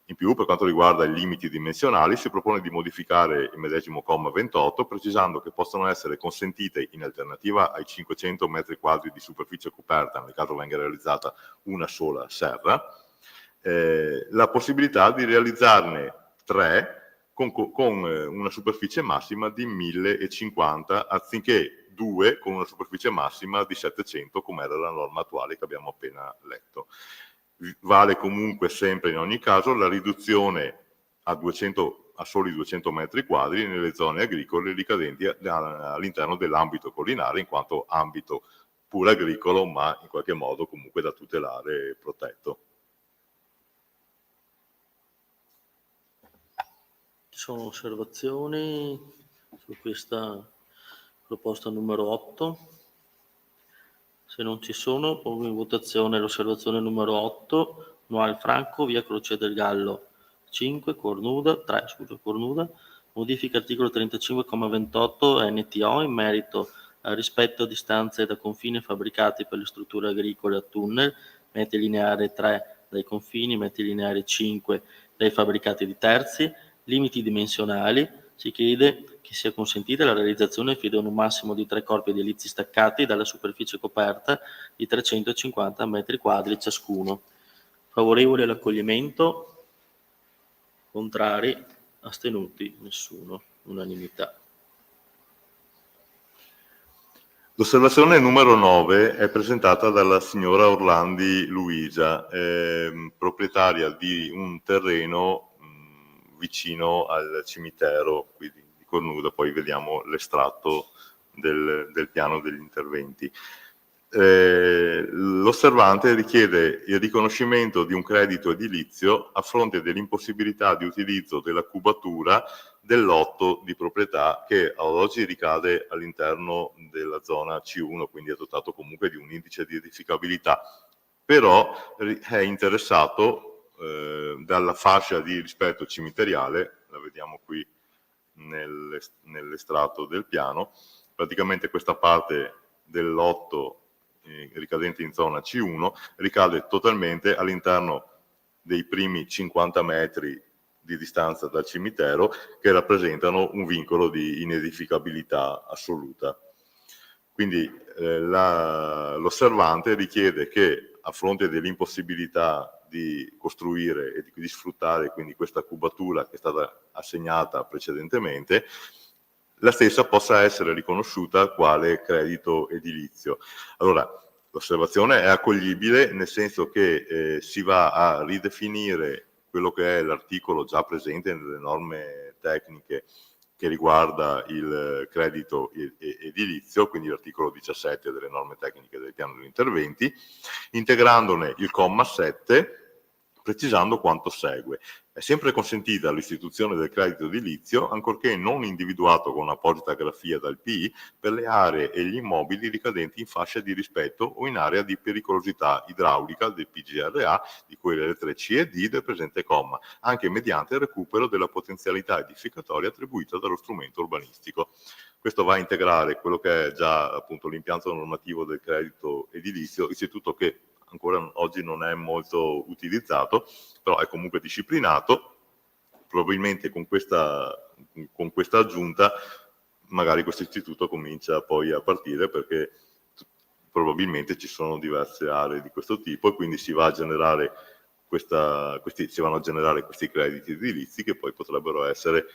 In più, per quanto riguarda i limiti dimensionali, si propone di modificare il medesimo comma 28, precisando che possono essere consentite, in alternativa ai 500 metri quadri di superficie coperta, nel caso venga realizzata una sola serra, la possibilità di realizzarne 3 con una superficie massima di 1050, anziché 2 con una superficie massima di 700, come era la norma attuale che abbiamo appena letto. Vale comunque sempre in ogni caso la riduzione a soli 200 metri quadri nelle zone agricole ricadenti all'interno dell'ambito collinare, in quanto ambito pure agricolo, ma in qualche modo comunque da tutelare e protetto. Ci sono osservazioni su questa proposta numero 8? Se non ci sono, pongo in votazione l'osservazione numero 8, Noal Franco, via Croce del Gallo 3, Cornuda, modifica articolo 35,28 NTO in merito al rispetto a distanze da confine fabbricati per le strutture agricole a tunnel, metri lineari 3 dai confini, metri lineari 5 dai fabbricati di terzi, limiti dimensionali. Si chiede che sia consentita la realizzazione fino ad un massimo di 3 corpi edilizi staccati dalla superficie coperta di 350 metri quadri ciascuno. Favorevoli all'accoglimento? Contrari? Astenuti? Nessuno. Unanimità. L'osservazione numero 9 è presentata dalla signora Orlandi Luisa, proprietaria di un terreno vicino al cimitero qui di Cornuda, poi vediamo l'estratto del piano degli interventi. L'osservante richiede il riconoscimento di un credito edilizio a fronte dell'impossibilità di utilizzo della cubatura del lotto di proprietà che ad oggi ricade all'interno della zona C1, quindi è dotato comunque di un indice di edificabilità, però è interessato dalla fascia di rispetto cimiteriale, la vediamo qui nell'estratto del piano, praticamente questa parte del lotto ricadente in zona C1 ricade totalmente all'interno dei primi 50 metri di distanza dal cimitero, che rappresentano un vincolo di inedificabilità assoluta. Quindi l'osservante richiede che, a fronte dell'impossibilità di costruire e di sfruttare quindi questa cubatura che è stata assegnata precedentemente, la stessa possa essere riconosciuta quale credito edilizio. Allora, l'osservazione è accoglibile nel senso che si va a ridefinire quello che è l'articolo già presente nelle norme tecniche che riguarda il credito edilizio, quindi l'articolo 17 delle norme tecniche del piano degli interventi, integrandone il comma 7, precisando quanto segue. È sempre consentita l'istituzione del credito edilizio, ancorché non individuato con apposita grafia dal PI, per le aree e gli immobili ricadenti in fascia di rispetto o in area di pericolosità idraulica del PGRA, di cui le lettere C e D del presente comma, anche mediante il recupero della potenzialità edificatoria attribuita dallo strumento urbanistico. Questo va a integrare quello che è già appunto l'impianto normativo del credito edilizio, istituto che ancora oggi non è molto utilizzato, però è comunque disciplinato. Probabilmente con questa aggiunta magari questo istituto comincia poi a partire, perché probabilmente ci sono diverse aree di questo tipo e quindi si va a generare si vanno a generare questi crediti edilizi che poi potrebbero essere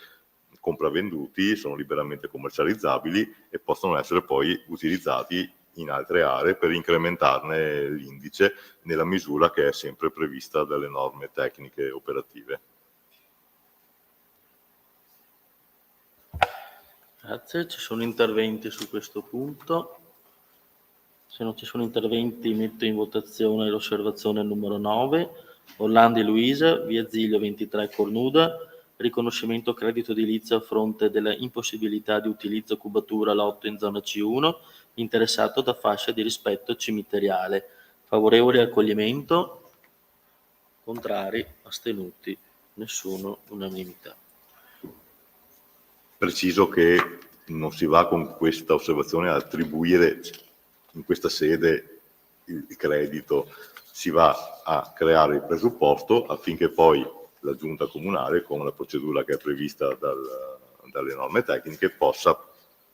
compravenduti, sono liberamente commercializzabili e possono essere poi utilizzati in altre aree per incrementarne l'indice nella misura che è sempre prevista dalle norme tecniche operative. Grazie, ci sono interventi su questo punto? Se non ci sono interventi metto in votazione l'osservazione numero 9. Orlandi Luisa, via Zilio 23 Cornuda, riconoscimento credito edilizio a fronte della impossibilità di utilizzo cubatura lotto in zona C1, interessato da fascia di rispetto cimiteriale. Favorevole accoglimento? Contrari? Astenuti? Nessuno? Unanimità. Preciso che non si va con questa osservazione a attribuire in questa sede il credito, si va a creare il presupposto affinché poi la giunta comunale, con la procedura che è prevista dalle norme tecniche,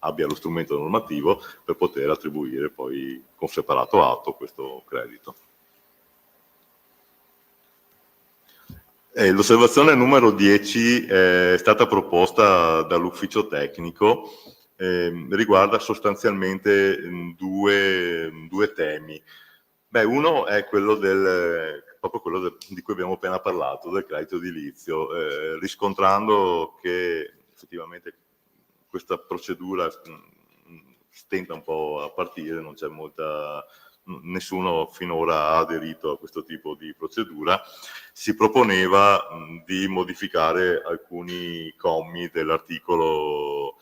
abbia lo strumento normativo per poter attribuire poi con separato atto questo credito. L'osservazione numero 10 è stata proposta dall'ufficio tecnico, riguarda sostanzialmente due temi. Uno è quello proprio quello di cui abbiamo appena parlato, del credito edilizio, riscontrando che effettivamente questa procedura stenta un po' a partire, non c'è nessuno finora ha aderito a questo tipo di procedura, si proponeva di modificare alcuni commi dell'articolo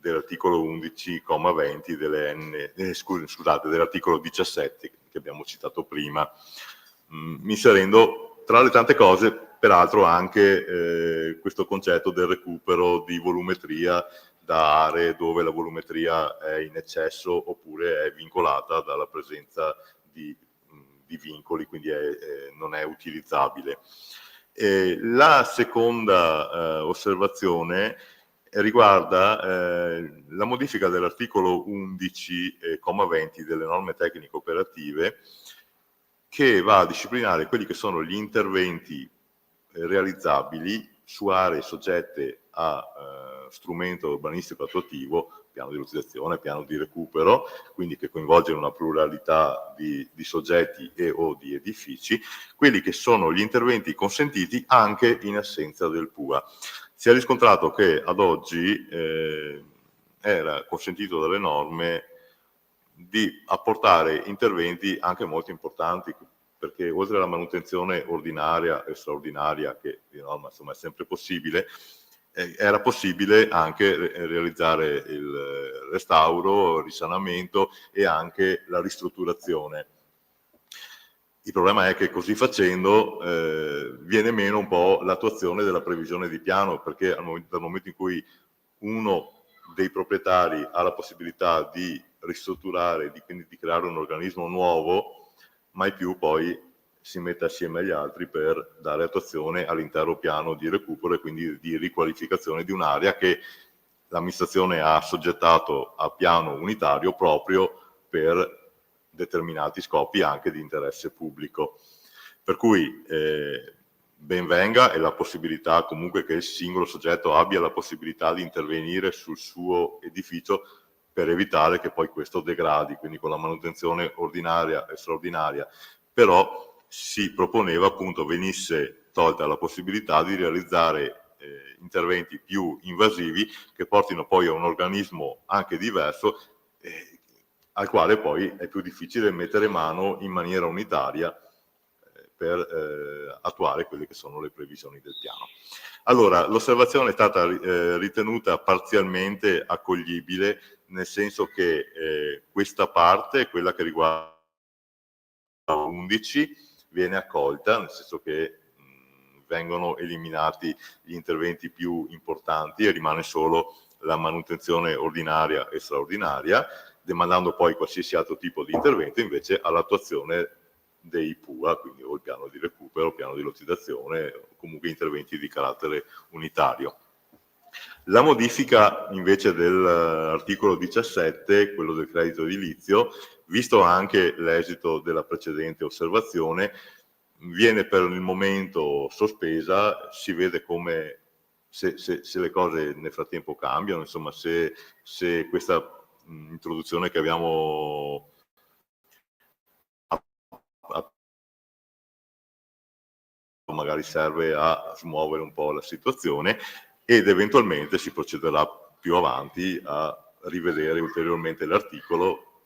11,20 dell'articolo 17 che abbiamo citato prima, inserendo tra le tante cose peraltro anche questo concetto del recupero di volumetria da aree dove la volumetria è in eccesso oppure è vincolata dalla presenza di vincoli, quindi non è utilizzabile. La seconda osservazione riguarda la modifica dell'articolo 11,20 delle norme tecniche operative, che va a disciplinare quelli che sono gli interventi realizzabili su aree soggette a strumento urbanistico attuativo piano di velocizzazione, piano di recupero, quindi che coinvolge una pluralità di soggetti e o di edifici, quelli che sono gli interventi consentiti anche in assenza del PUA. Si è riscontrato che ad oggi era consentito dalle norme di apportare interventi anche molto importanti, perché oltre alla manutenzione ordinaria e straordinaria, che di norma insomma è sempre possibile, era possibile anche realizzare il restauro, il risanamento e anche la ristrutturazione. Il problema è che così facendo viene meno un po' l'attuazione della previsione di piano, perché dal momento in cui uno dei proprietari ha la possibilità di ristrutturare, quindi di creare un organismo nuovo, mai più poi si mette assieme agli altri per dare attuazione all'intero piano di recupero e quindi di riqualificazione di un'area che l'amministrazione ha assoggettato a piano unitario proprio per determinati scopi anche di interesse pubblico. Per cui ben venga e la possibilità comunque che il singolo soggetto abbia la possibilità di intervenire sul suo edificio per evitare che poi questo degradi, quindi con la manutenzione ordinaria e straordinaria, però si proponeva appunto venisse tolta la possibilità di realizzare interventi più invasivi che portino poi a un organismo anche diverso al quale poi è più difficile mettere mano in maniera unitaria per attuare quelle che sono le previsioni del piano. Allora, l'osservazione è stata ritenuta parzialmente accoglibile, nel senso che questa parte, quella che riguarda 11, viene accolta, nel senso che vengono eliminati gli interventi più importanti e rimane solo la manutenzione ordinaria e straordinaria, demandando poi qualsiasi altro tipo di intervento invece all'attuazione dei PUA, quindi o il piano di recupero, piano di lottizzazione, o comunque interventi di carattere unitario. La modifica invece dell'articolo 17, quello del credito edilizio, visto anche l'esito della precedente osservazione, viene per il momento sospesa, si vede come se le cose nel frattempo cambiano, insomma se questa introduzione che abbiamo magari serve a smuovere un po' la situazione ed eventualmente si procederà più avanti a rivedere ulteriormente l'articolo,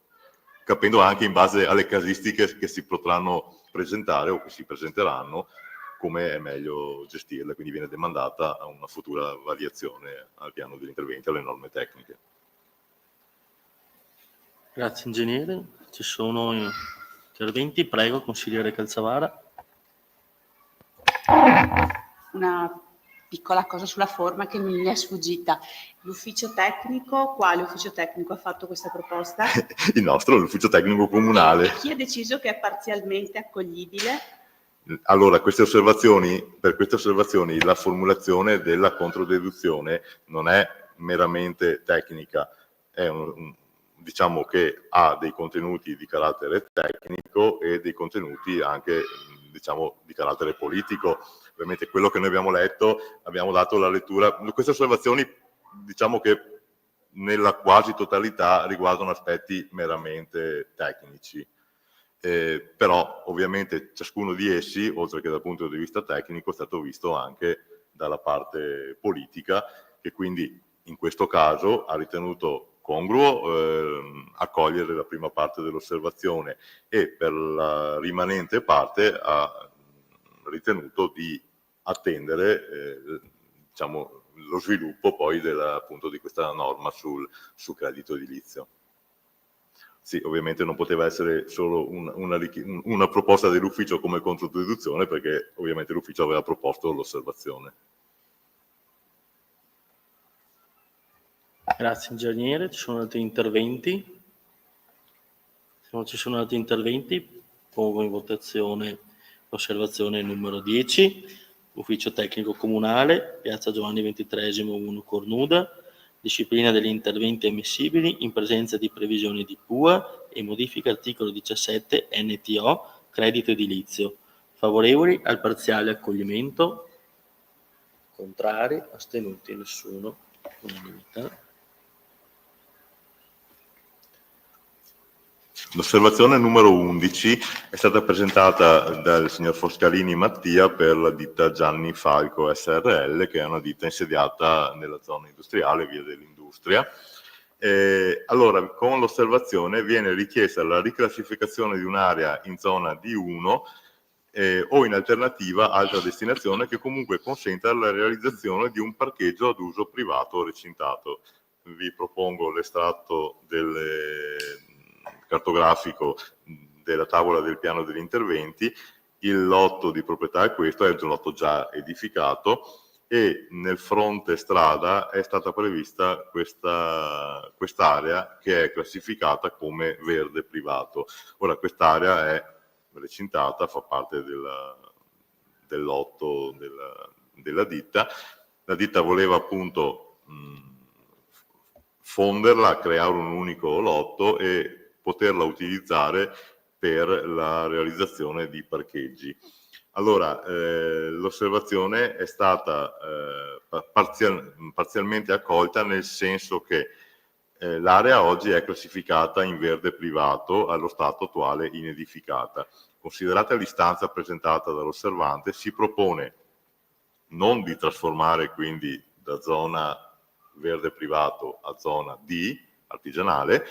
capendo anche in base alle casistiche che si potranno presentare o che si presenteranno come è meglio gestirle, quindi viene demandata a una futura variazione al piano degli interventi, alle norme tecniche. Grazie ingegnere. Ci sono interventi? Prego, consigliere Calzavara. Una piccola cosa sulla forma che mi è sfuggita. L'ufficio tecnico, quale ufficio tecnico ha fatto questa proposta? Il nostro, l'ufficio tecnico comunale. E chi ha deciso che è parzialmente accoglibile? Allora, per queste osservazioni la formulazione della controdeduzione non è meramente tecnica, è diciamo che ha dei contenuti di carattere tecnico e dei contenuti anche diciamo di carattere politico. Ovviamente quello che noi abbiamo letto, abbiamo dato la lettura, queste osservazioni diciamo che nella quasi totalità riguardano aspetti meramente tecnici. Però ovviamente ciascuno di essi, oltre che dal punto di vista tecnico, è stato visto anche dalla parte politica, che quindi in questo caso ha ritenuto congruo accogliere la prima parte dell'osservazione e per la rimanente parte ha ritenuto di attendere diciamo, lo sviluppo poi appunto di questa norma sul credito edilizio. Sì, ovviamente non poteva essere solo una proposta dell'ufficio come controdeduzione, perché ovviamente l'ufficio aveva proposto l'osservazione. Grazie ingegnere. Ci sono altri interventi? Se non ci sono altri interventi, pongo in votazione l'osservazione numero 10, ufficio tecnico comunale, piazza Giovanni XXIII 1 Cornuda, disciplina degli interventi ammissibili in presenza di previsioni di PUA e modifica articolo 17 NTO, credito edilizio. Favorevoli al parziale accoglimento? Contrari? Astenuti? Nessuno? Unanimità. L'osservazione numero 11 è stata presentata dal signor Foscarini Mattia per la ditta Gianni Falco SRL, che è una ditta insediata nella zona industriale, via dell'Industria. Allora, con l'osservazione viene richiesta la riclassificazione di un'area in zona D1 o in alternativa altra destinazione che comunque consenta la realizzazione di un parcheggio ad uso privato recintato. Vi propongo l'estratto cartografico della tavola del piano degli interventi. Il lotto di proprietà è questo, è un lotto già edificato, e nel fronte strada è stata prevista quest'area che è classificata come verde privato. Ora, quest'area è recintata, fa parte del lotto della ditta. La ditta voleva appunto fonderla, creare un unico lotto e poterla utilizzare per la realizzazione di parcheggi. Allora, l'osservazione è stata parzialmente accolta, nel senso che l'area oggi è classificata in verde privato, allo stato attuale inedificata. Considerata l'istanza presentata dall'osservante, si propone non di trasformare quindi da zona verde privato a zona D, artigianale,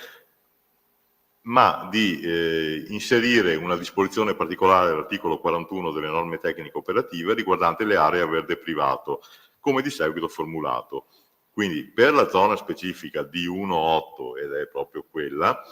ma di inserire una disposizione particolare dell'articolo 41 delle norme tecniche operative riguardante le aree a verde privato, come di seguito formulato. Quindi per la zona specifica D1.8, ed è proprio quella,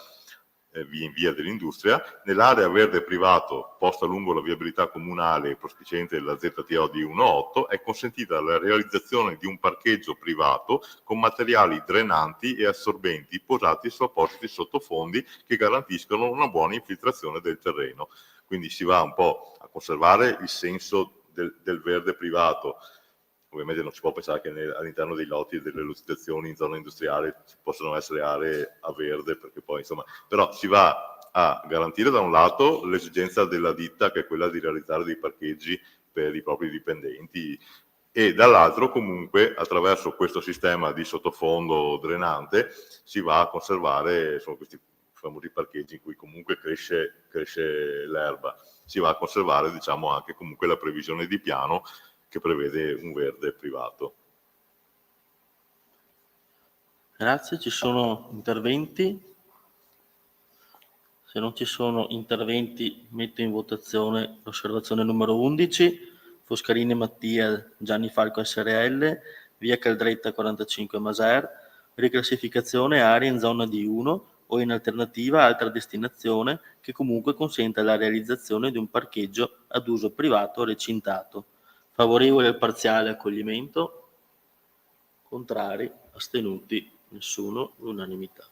in via dell'Industria, nell'area verde privato posta lungo la viabilità comunale prospiciente della ZTO D1.8 è consentita la realizzazione di un parcheggio privato con materiali drenanti e assorbenti posati su appositi sottofondi che garantiscono una buona infiltrazione del terreno. Quindi si va un po' a conservare il senso del verde privato. Ovviamente non si può pensare che all'interno dei lotti e delle lucidazioni in zona industriale ci possono essere aree a verde, perché poi insomma, però si va a garantire da un lato l'esigenza della ditta, che è quella di realizzare dei parcheggi per i propri dipendenti, e dall'altro comunque attraverso questo sistema di sottofondo drenante si va a conservare questi famosi parcheggi in cui comunque cresce l'erba, si va a conservare diciamo anche comunque la previsione di piano che prevede un verde privato. Grazie, ci sono interventi? Se non ci sono interventi, metto in votazione l'osservazione numero 11, Foscarini Mattia, Gianni Falco SRL, via Caldretta 45 Maser, riclassificazione area in zona D1 o in alternativa altra destinazione che comunque consenta la realizzazione di un parcheggio ad uso privato recintato. Favorevole al parziale accoglimento? Contrari? Astenuti? Nessuno? Unanimità.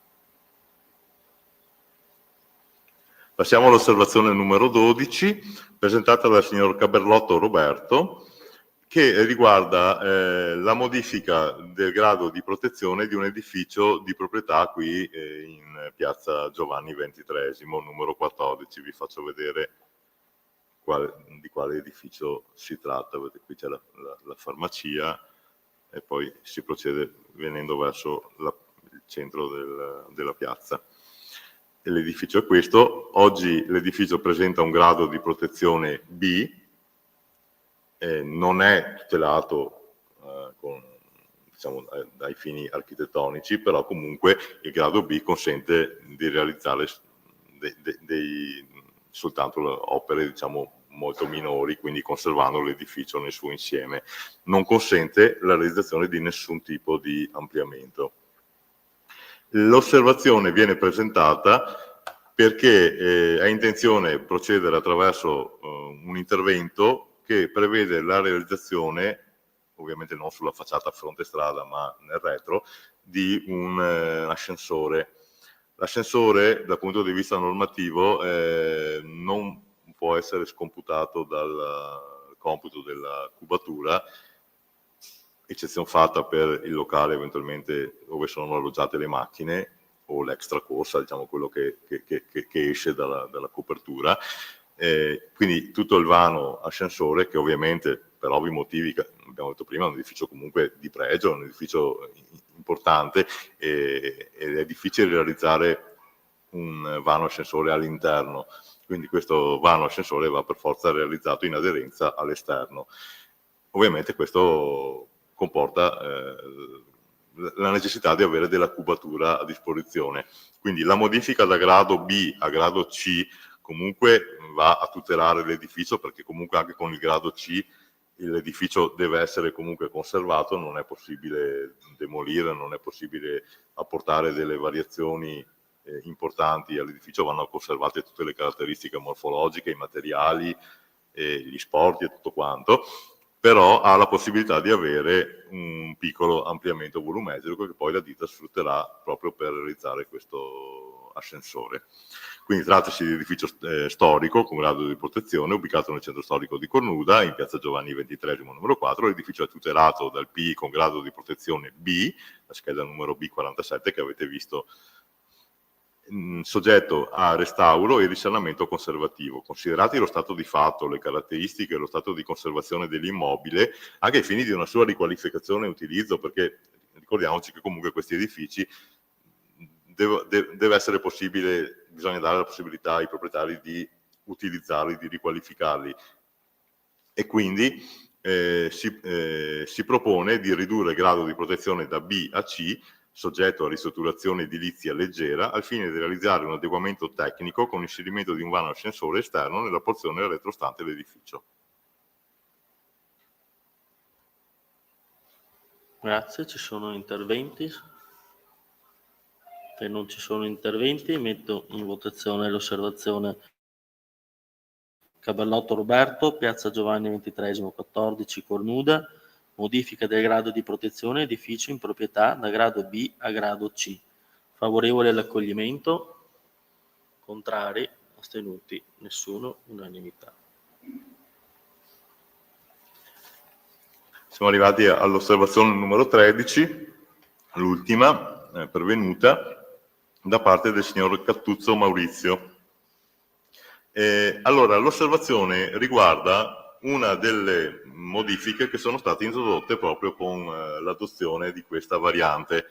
Passiamo all'osservazione numero 12, presentata dal signor Caberlotto Roberto, che riguarda la modifica del grado di protezione di un edificio di proprietà qui in piazza Giovanni XXIII, numero 14. Vi faccio vedere di quale edificio si tratta. Vedete, qui c'è la farmacia e poi si procede venendo verso il centro della piazza. E l'edificio è questo. Oggi l'edificio presenta un grado di protezione B, non è tutelato dai fini architettonici, però comunque il grado B consente di realizzare soltanto opere molto minori, quindi conservando l'edificio nel suo insieme. Non consente la realizzazione di nessun tipo di ampliamento. L'osservazione viene presentata perché è intenzione procedere attraverso un intervento che prevede la realizzazione, ovviamente non sulla facciata a fronte strada ma nel retro, di un ascensore. L'ascensore dal punto di vista normativo non può essere scomputato dal computo della cubatura, eccezione fatta per il locale eventualmente dove sono alloggiate le macchine o l'extra corsa, diciamo quello che esce dalla copertura. Quindi tutto il vano ascensore, che ovviamente per ovvi motivi, che abbiamo detto prima, è un edificio comunque di pregio, è un edificio importante ed è difficile realizzare un vano ascensore all'interno, quindi questo vano ascensore va per forza realizzato in aderenza all'esterno. Ovviamente questo comporta la necessità di avere della cubatura a disposizione. Quindi la modifica da grado B a grado C comunque va a tutelare l'edificio, perché comunque anche con il grado C l'edificio deve essere comunque conservato, non è possibile demolire, non è possibile apportare delle variazioni importanti all'edificio, vanno conservate tutte le caratteristiche morfologiche, i materiali, gli sporti e tutto quanto, però ha la possibilità di avere un piccolo ampliamento volumetrico che poi la ditta sfrutterà proprio per realizzare questo ascensore. Quindi trattasi di edificio storico con grado di protezione ubicato nel centro storico di Cornuda, in piazza Giovanni XXIII numero 4. L'edificio è tutelato dal PI con grado di protezione B, la scheda numero B47 che avete visto, soggetto a restauro e risanamento conservativo. Considerati lo stato di fatto, le caratteristiche e lo stato di conservazione dell'immobile, anche ai fini di una sua riqualificazione e utilizzo, perché ricordiamoci che comunque questi edifici deve essere possibile, bisogna dare la possibilità ai proprietari di utilizzarli, di riqualificarli, e quindi si propone di ridurre il grado di protezione da B a C, soggetto a ristrutturazione edilizia leggera, al fine di realizzare un adeguamento tecnico con l'inserimento di un vano ascensore esterno nella porzione retrostante l'edificio. Grazie, ci sono interventi? Se non ci sono interventi, metto in votazione l'osservazione Caballotto Roberto, piazza Giovanni XXIII 14, Cornuda, modifica del grado di protezione edificio in proprietà da grado B a grado C. Favorevole all'accoglimento? Contrari? Astenuti? Nessuno? Unanimità. Siamo arrivati all'osservazione numero 13, l'ultima pervenuta da parte del signor Cattuzzo Maurizio. Allora, l'osservazione riguarda una delle modifiche che sono state introdotte proprio con l'adozione di questa variante,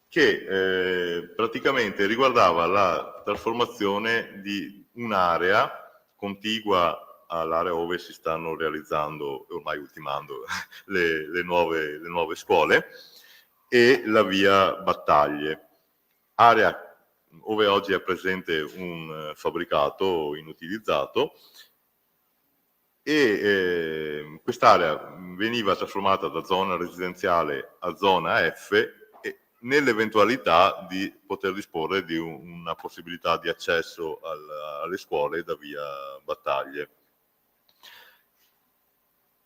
che praticamente riguardava la trasformazione di un'area contigua all'area dove si stanno realizzando, ormai ultimando, le nuove scuole, e la via Battaglie, area dove oggi è presente un fabbricato inutilizzato, e quest'area veniva trasformata da zona residenziale a zona F, nell'eventualità di poter disporre di una possibilità di accesso alle scuole da via Battaglie.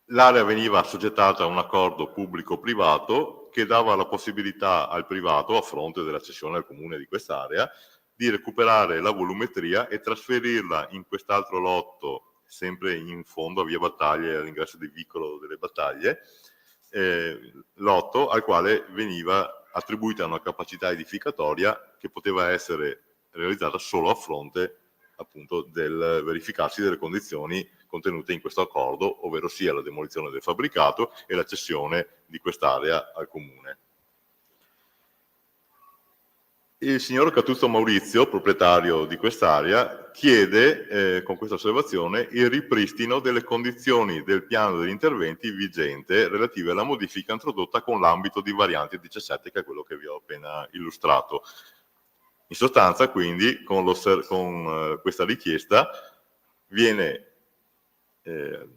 L'area veniva assoggettata a un accordo pubblico-privato che dava la possibilità al privato, a fronte della cessione al comune di quest'area, di recuperare la volumetria e trasferirla in quest'altro lotto, sempre in fondo a via Battaglie, all'ingresso del vicolo delle Battaglie, lotto al quale veniva attribuita una capacità edificatoria che poteva essere realizzata solo a fronte appunto del verificarsi delle condizioni contenute in questo accordo, ovvero sia la demolizione del fabbricato e la cessione di quest'area al comune. Il signor Cattuzzo Maurizio, proprietario di quest'area, chiede con questa osservazione il ripristino delle condizioni del piano degli interventi vigente relative alla modifica introdotta con l'ambito di variante 17, che è quello che vi ho appena illustrato. In sostanza, quindi, con questa richiesta viene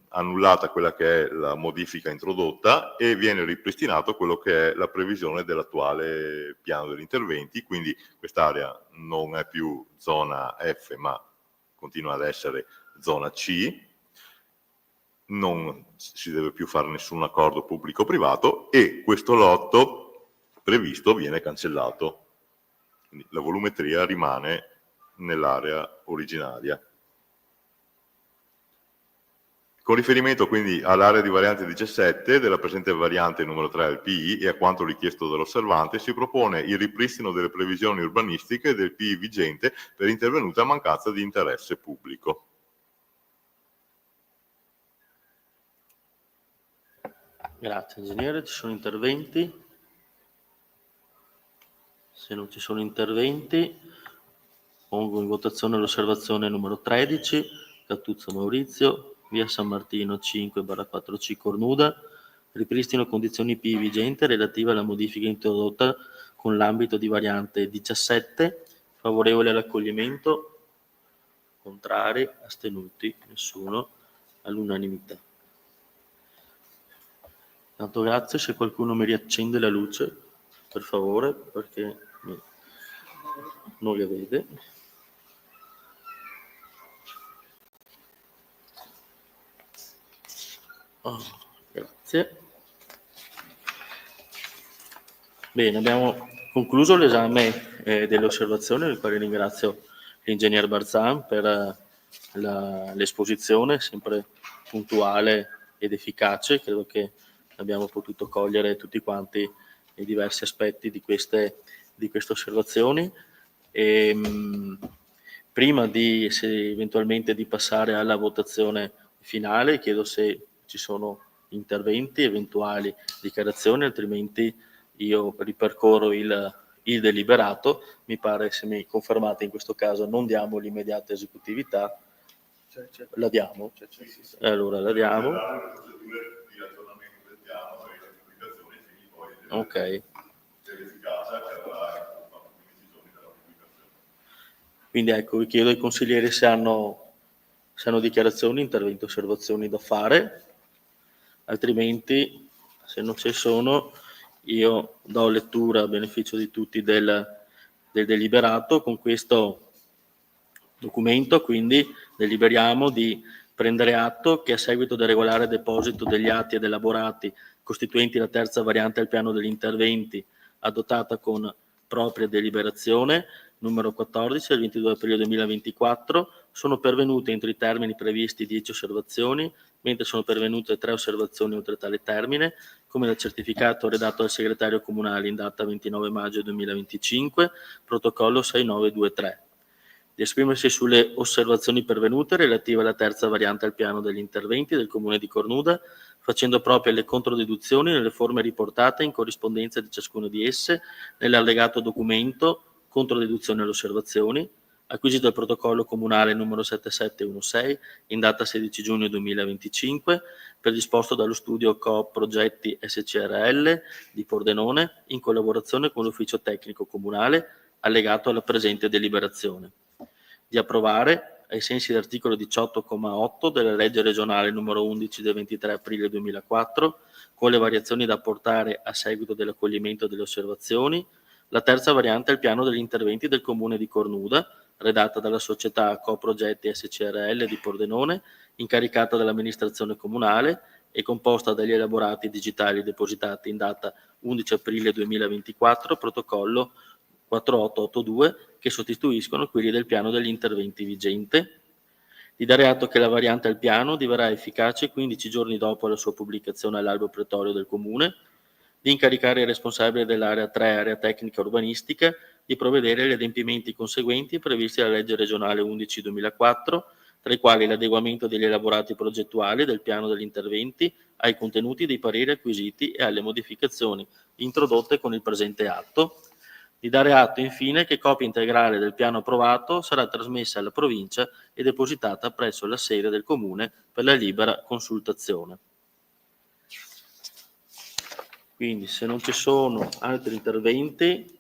annullata quella che è la modifica introdotta e viene ripristinato quello che è la previsione dell'attuale piano degli interventi, quindi quest'area non è più zona F ma continua ad essere zona C, non si deve più fare nessun accordo pubblico-privato e questo lotto previsto viene cancellato. Quindi la volumetria rimane nell'area originaria. Con riferimento quindi all'area di variante 17 della presente variante numero 3 del PI e a quanto richiesto dall'osservante, si propone il ripristino delle previsioni urbanistiche del PI vigente per intervenuta mancanza di interesse pubblico. Grazie ingegnere, ci sono interventi? Se non ci sono interventi, pongo in votazione l'osservazione numero 13, Catuzzo Maurizio, via San Martino 5/4C Cornuda, ripristino condizioni P vigente relativa alla modifica introdotta con l'ambito di variante 17, favorevole all'accoglimento, contrari, astenuti, nessuno, all'unanimità. Tanto grazie, se qualcuno mi riaccende la luce, per favore, perché non le vede. Oh, grazie. Bene, abbiamo concluso l'esame delle osservazioni, del quale ringrazio l'ingegner Barzan per l'esposizione, sempre puntuale ed efficace. Credo che abbiamo potuto cogliere tutti quanti i diversi aspetti di queste osservazioni. Prima eventualmente di passare alla votazione finale, chiedo se ci sono interventi, eventuali dichiarazioni, altrimenti io ripercorro il deliberato. Mi pare, se mi confermate, in questo caso non diamo l'immediata esecutività. La diamo? Allora la diamo. Ok. Quindi ecco, vi chiedo ai consiglieri se hanno dichiarazioni, interventi, osservazioni da fare, altrimenti, se non ci sono, io do lettura a beneficio di tutti del deliberato. Con questo documento, quindi, deliberiamo di prendere atto che, a seguito del regolare deposito degli atti ed elaborati costituenti la terza variante al piano degli interventi, adottata con propria deliberazione numero 14 del 22 aprile 2024, sono pervenute entro i termini previsti 10 osservazioni, mentre sono pervenute 3 osservazioni oltre tale termine, come da certificato redatto dal segretario comunale in data 29 maggio 2025, protocollo 6923. Di esprimersi sulle osservazioni pervenute relative alla terza variante al piano degli interventi del Comune di Cornuda, facendo proprie le controdeduzioni nelle forme riportate in corrispondenza di ciascuno di esse nell'allegato documento controdeduzioni alle osservazioni, acquisito il protocollo comunale numero 7716 in data 16 giugno 2025, predisposto dallo studio Coop Progetti SCRL di Pordenone, in collaborazione con l'ufficio tecnico comunale, allegato alla presente deliberazione. Di approvare, ai sensi dell'articolo 18,8 della legge regionale numero 11 del 23 aprile 2004, con le variazioni da apportare a seguito dell'accoglimento delle osservazioni, la terza variante al piano degli interventi del Comune di Cornuda, redatta dalla società Coprogetti SCRL di Pordenone, incaricata dall'amministrazione comunale e composta dagli elaborati digitali depositati in data 11 aprile 2024, protocollo 4882, che sostituiscono quelli del piano degli interventi vigente. Di dare atto che la variante al piano diverrà efficace 15 giorni dopo la sua pubblicazione all'albo pretorio del Comune, di incaricare il responsabile dell'area 3, area tecnica urbanistica, di provvedere agli adempimenti conseguenti previsti dalla legge regionale 11/2004, tra i quali l'adeguamento degli elaborati progettuali del piano degli interventi ai contenuti dei pareri acquisiti e alle modificazioni introdotte con il presente atto. Di dare atto, infine, che copia integrale del piano approvato sarà trasmessa alla provincia e depositata presso la sede del Comune per la libera consultazione. Quindi, se non ci sono altri interventi,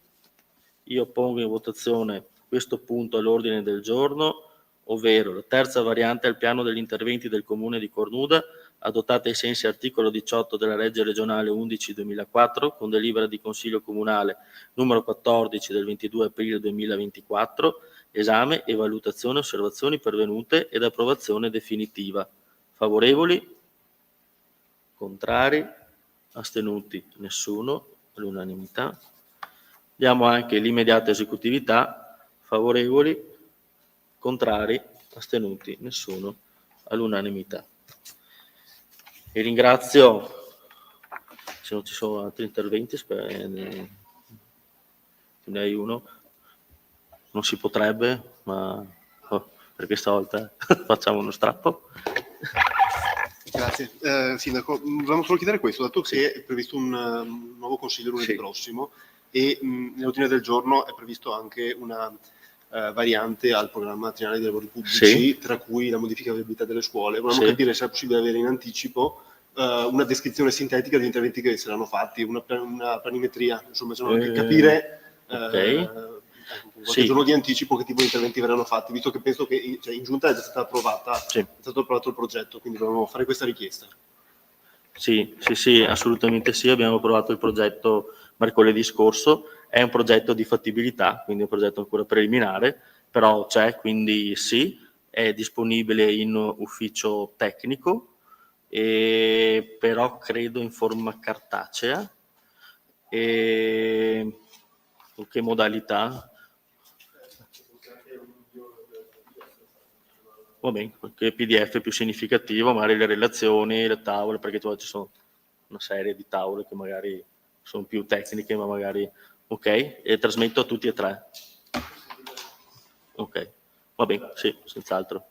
io pongo in votazione questo punto all'ordine del giorno, ovvero la terza variante al piano degli interventi del Comune di Cornuda, adottata ai sensi articolo 18 della legge regionale 11/2004, con delibera di Consiglio Comunale numero 14 del 22 aprile 2024, esame e valutazione osservazioni pervenute ed approvazione definitiva. Favorevoli? Contrari? Astenuti? Nessuno, all'unanimità. Diamo anche l'immediata esecutività. Favorevoli? Contrari? Astenuti? Nessuno, all'unanimità. E ringrazio, se non ci sono altri interventi, ne hai uno, non si potrebbe, ma per questa volta facciamo uno strappo. Grazie. Sindaco, volevamo solo chiedere questo, dato che è previsto un nuovo consiglio lunedì prossimo, e nell'ordine del giorno è previsto anche una variante al programma triennale dei lavori pubblici, Sì. tra cui la modifica della viabilità delle scuole. Volevamo Sì. capire se è possibile avere in anticipo una descrizione sintetica degli interventi che saranno fatti, una planimetria, insomma, capire ok. con qualche Sì. giorno di anticipo che tipo di interventi verranno fatti, visto che penso che in giunta è già stata approvata, Sì. è stato approvato il progetto, quindi volevamo fare questa richiesta. Sì, assolutamente sì, abbiamo approvato il progetto mercoledì scorso, è un progetto di fattibilità, quindi è un progetto ancora preliminare, però c'è, quindi sì, è disponibile in ufficio tecnico, però credo in forma cartacea. E con che modalità? Va bene, qualche PDF più significativo, magari le relazioni, le tavole, perché ci sono una serie di tavole che magari sono più tecniche, ma magari... Ok, e trasmetto a tutti e tre. Ok, va bene, sì, senz'altro.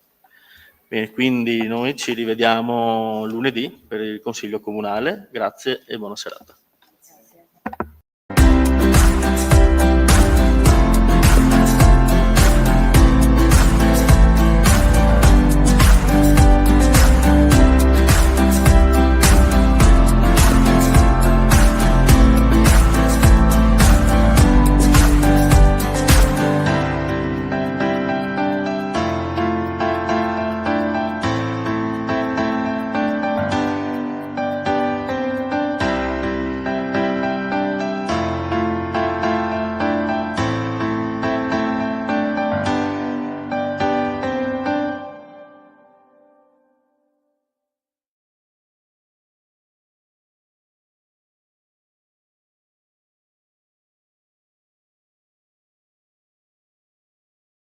Bene, quindi noi ci rivediamo lunedì per il Consiglio Comunale. Grazie e buona serata.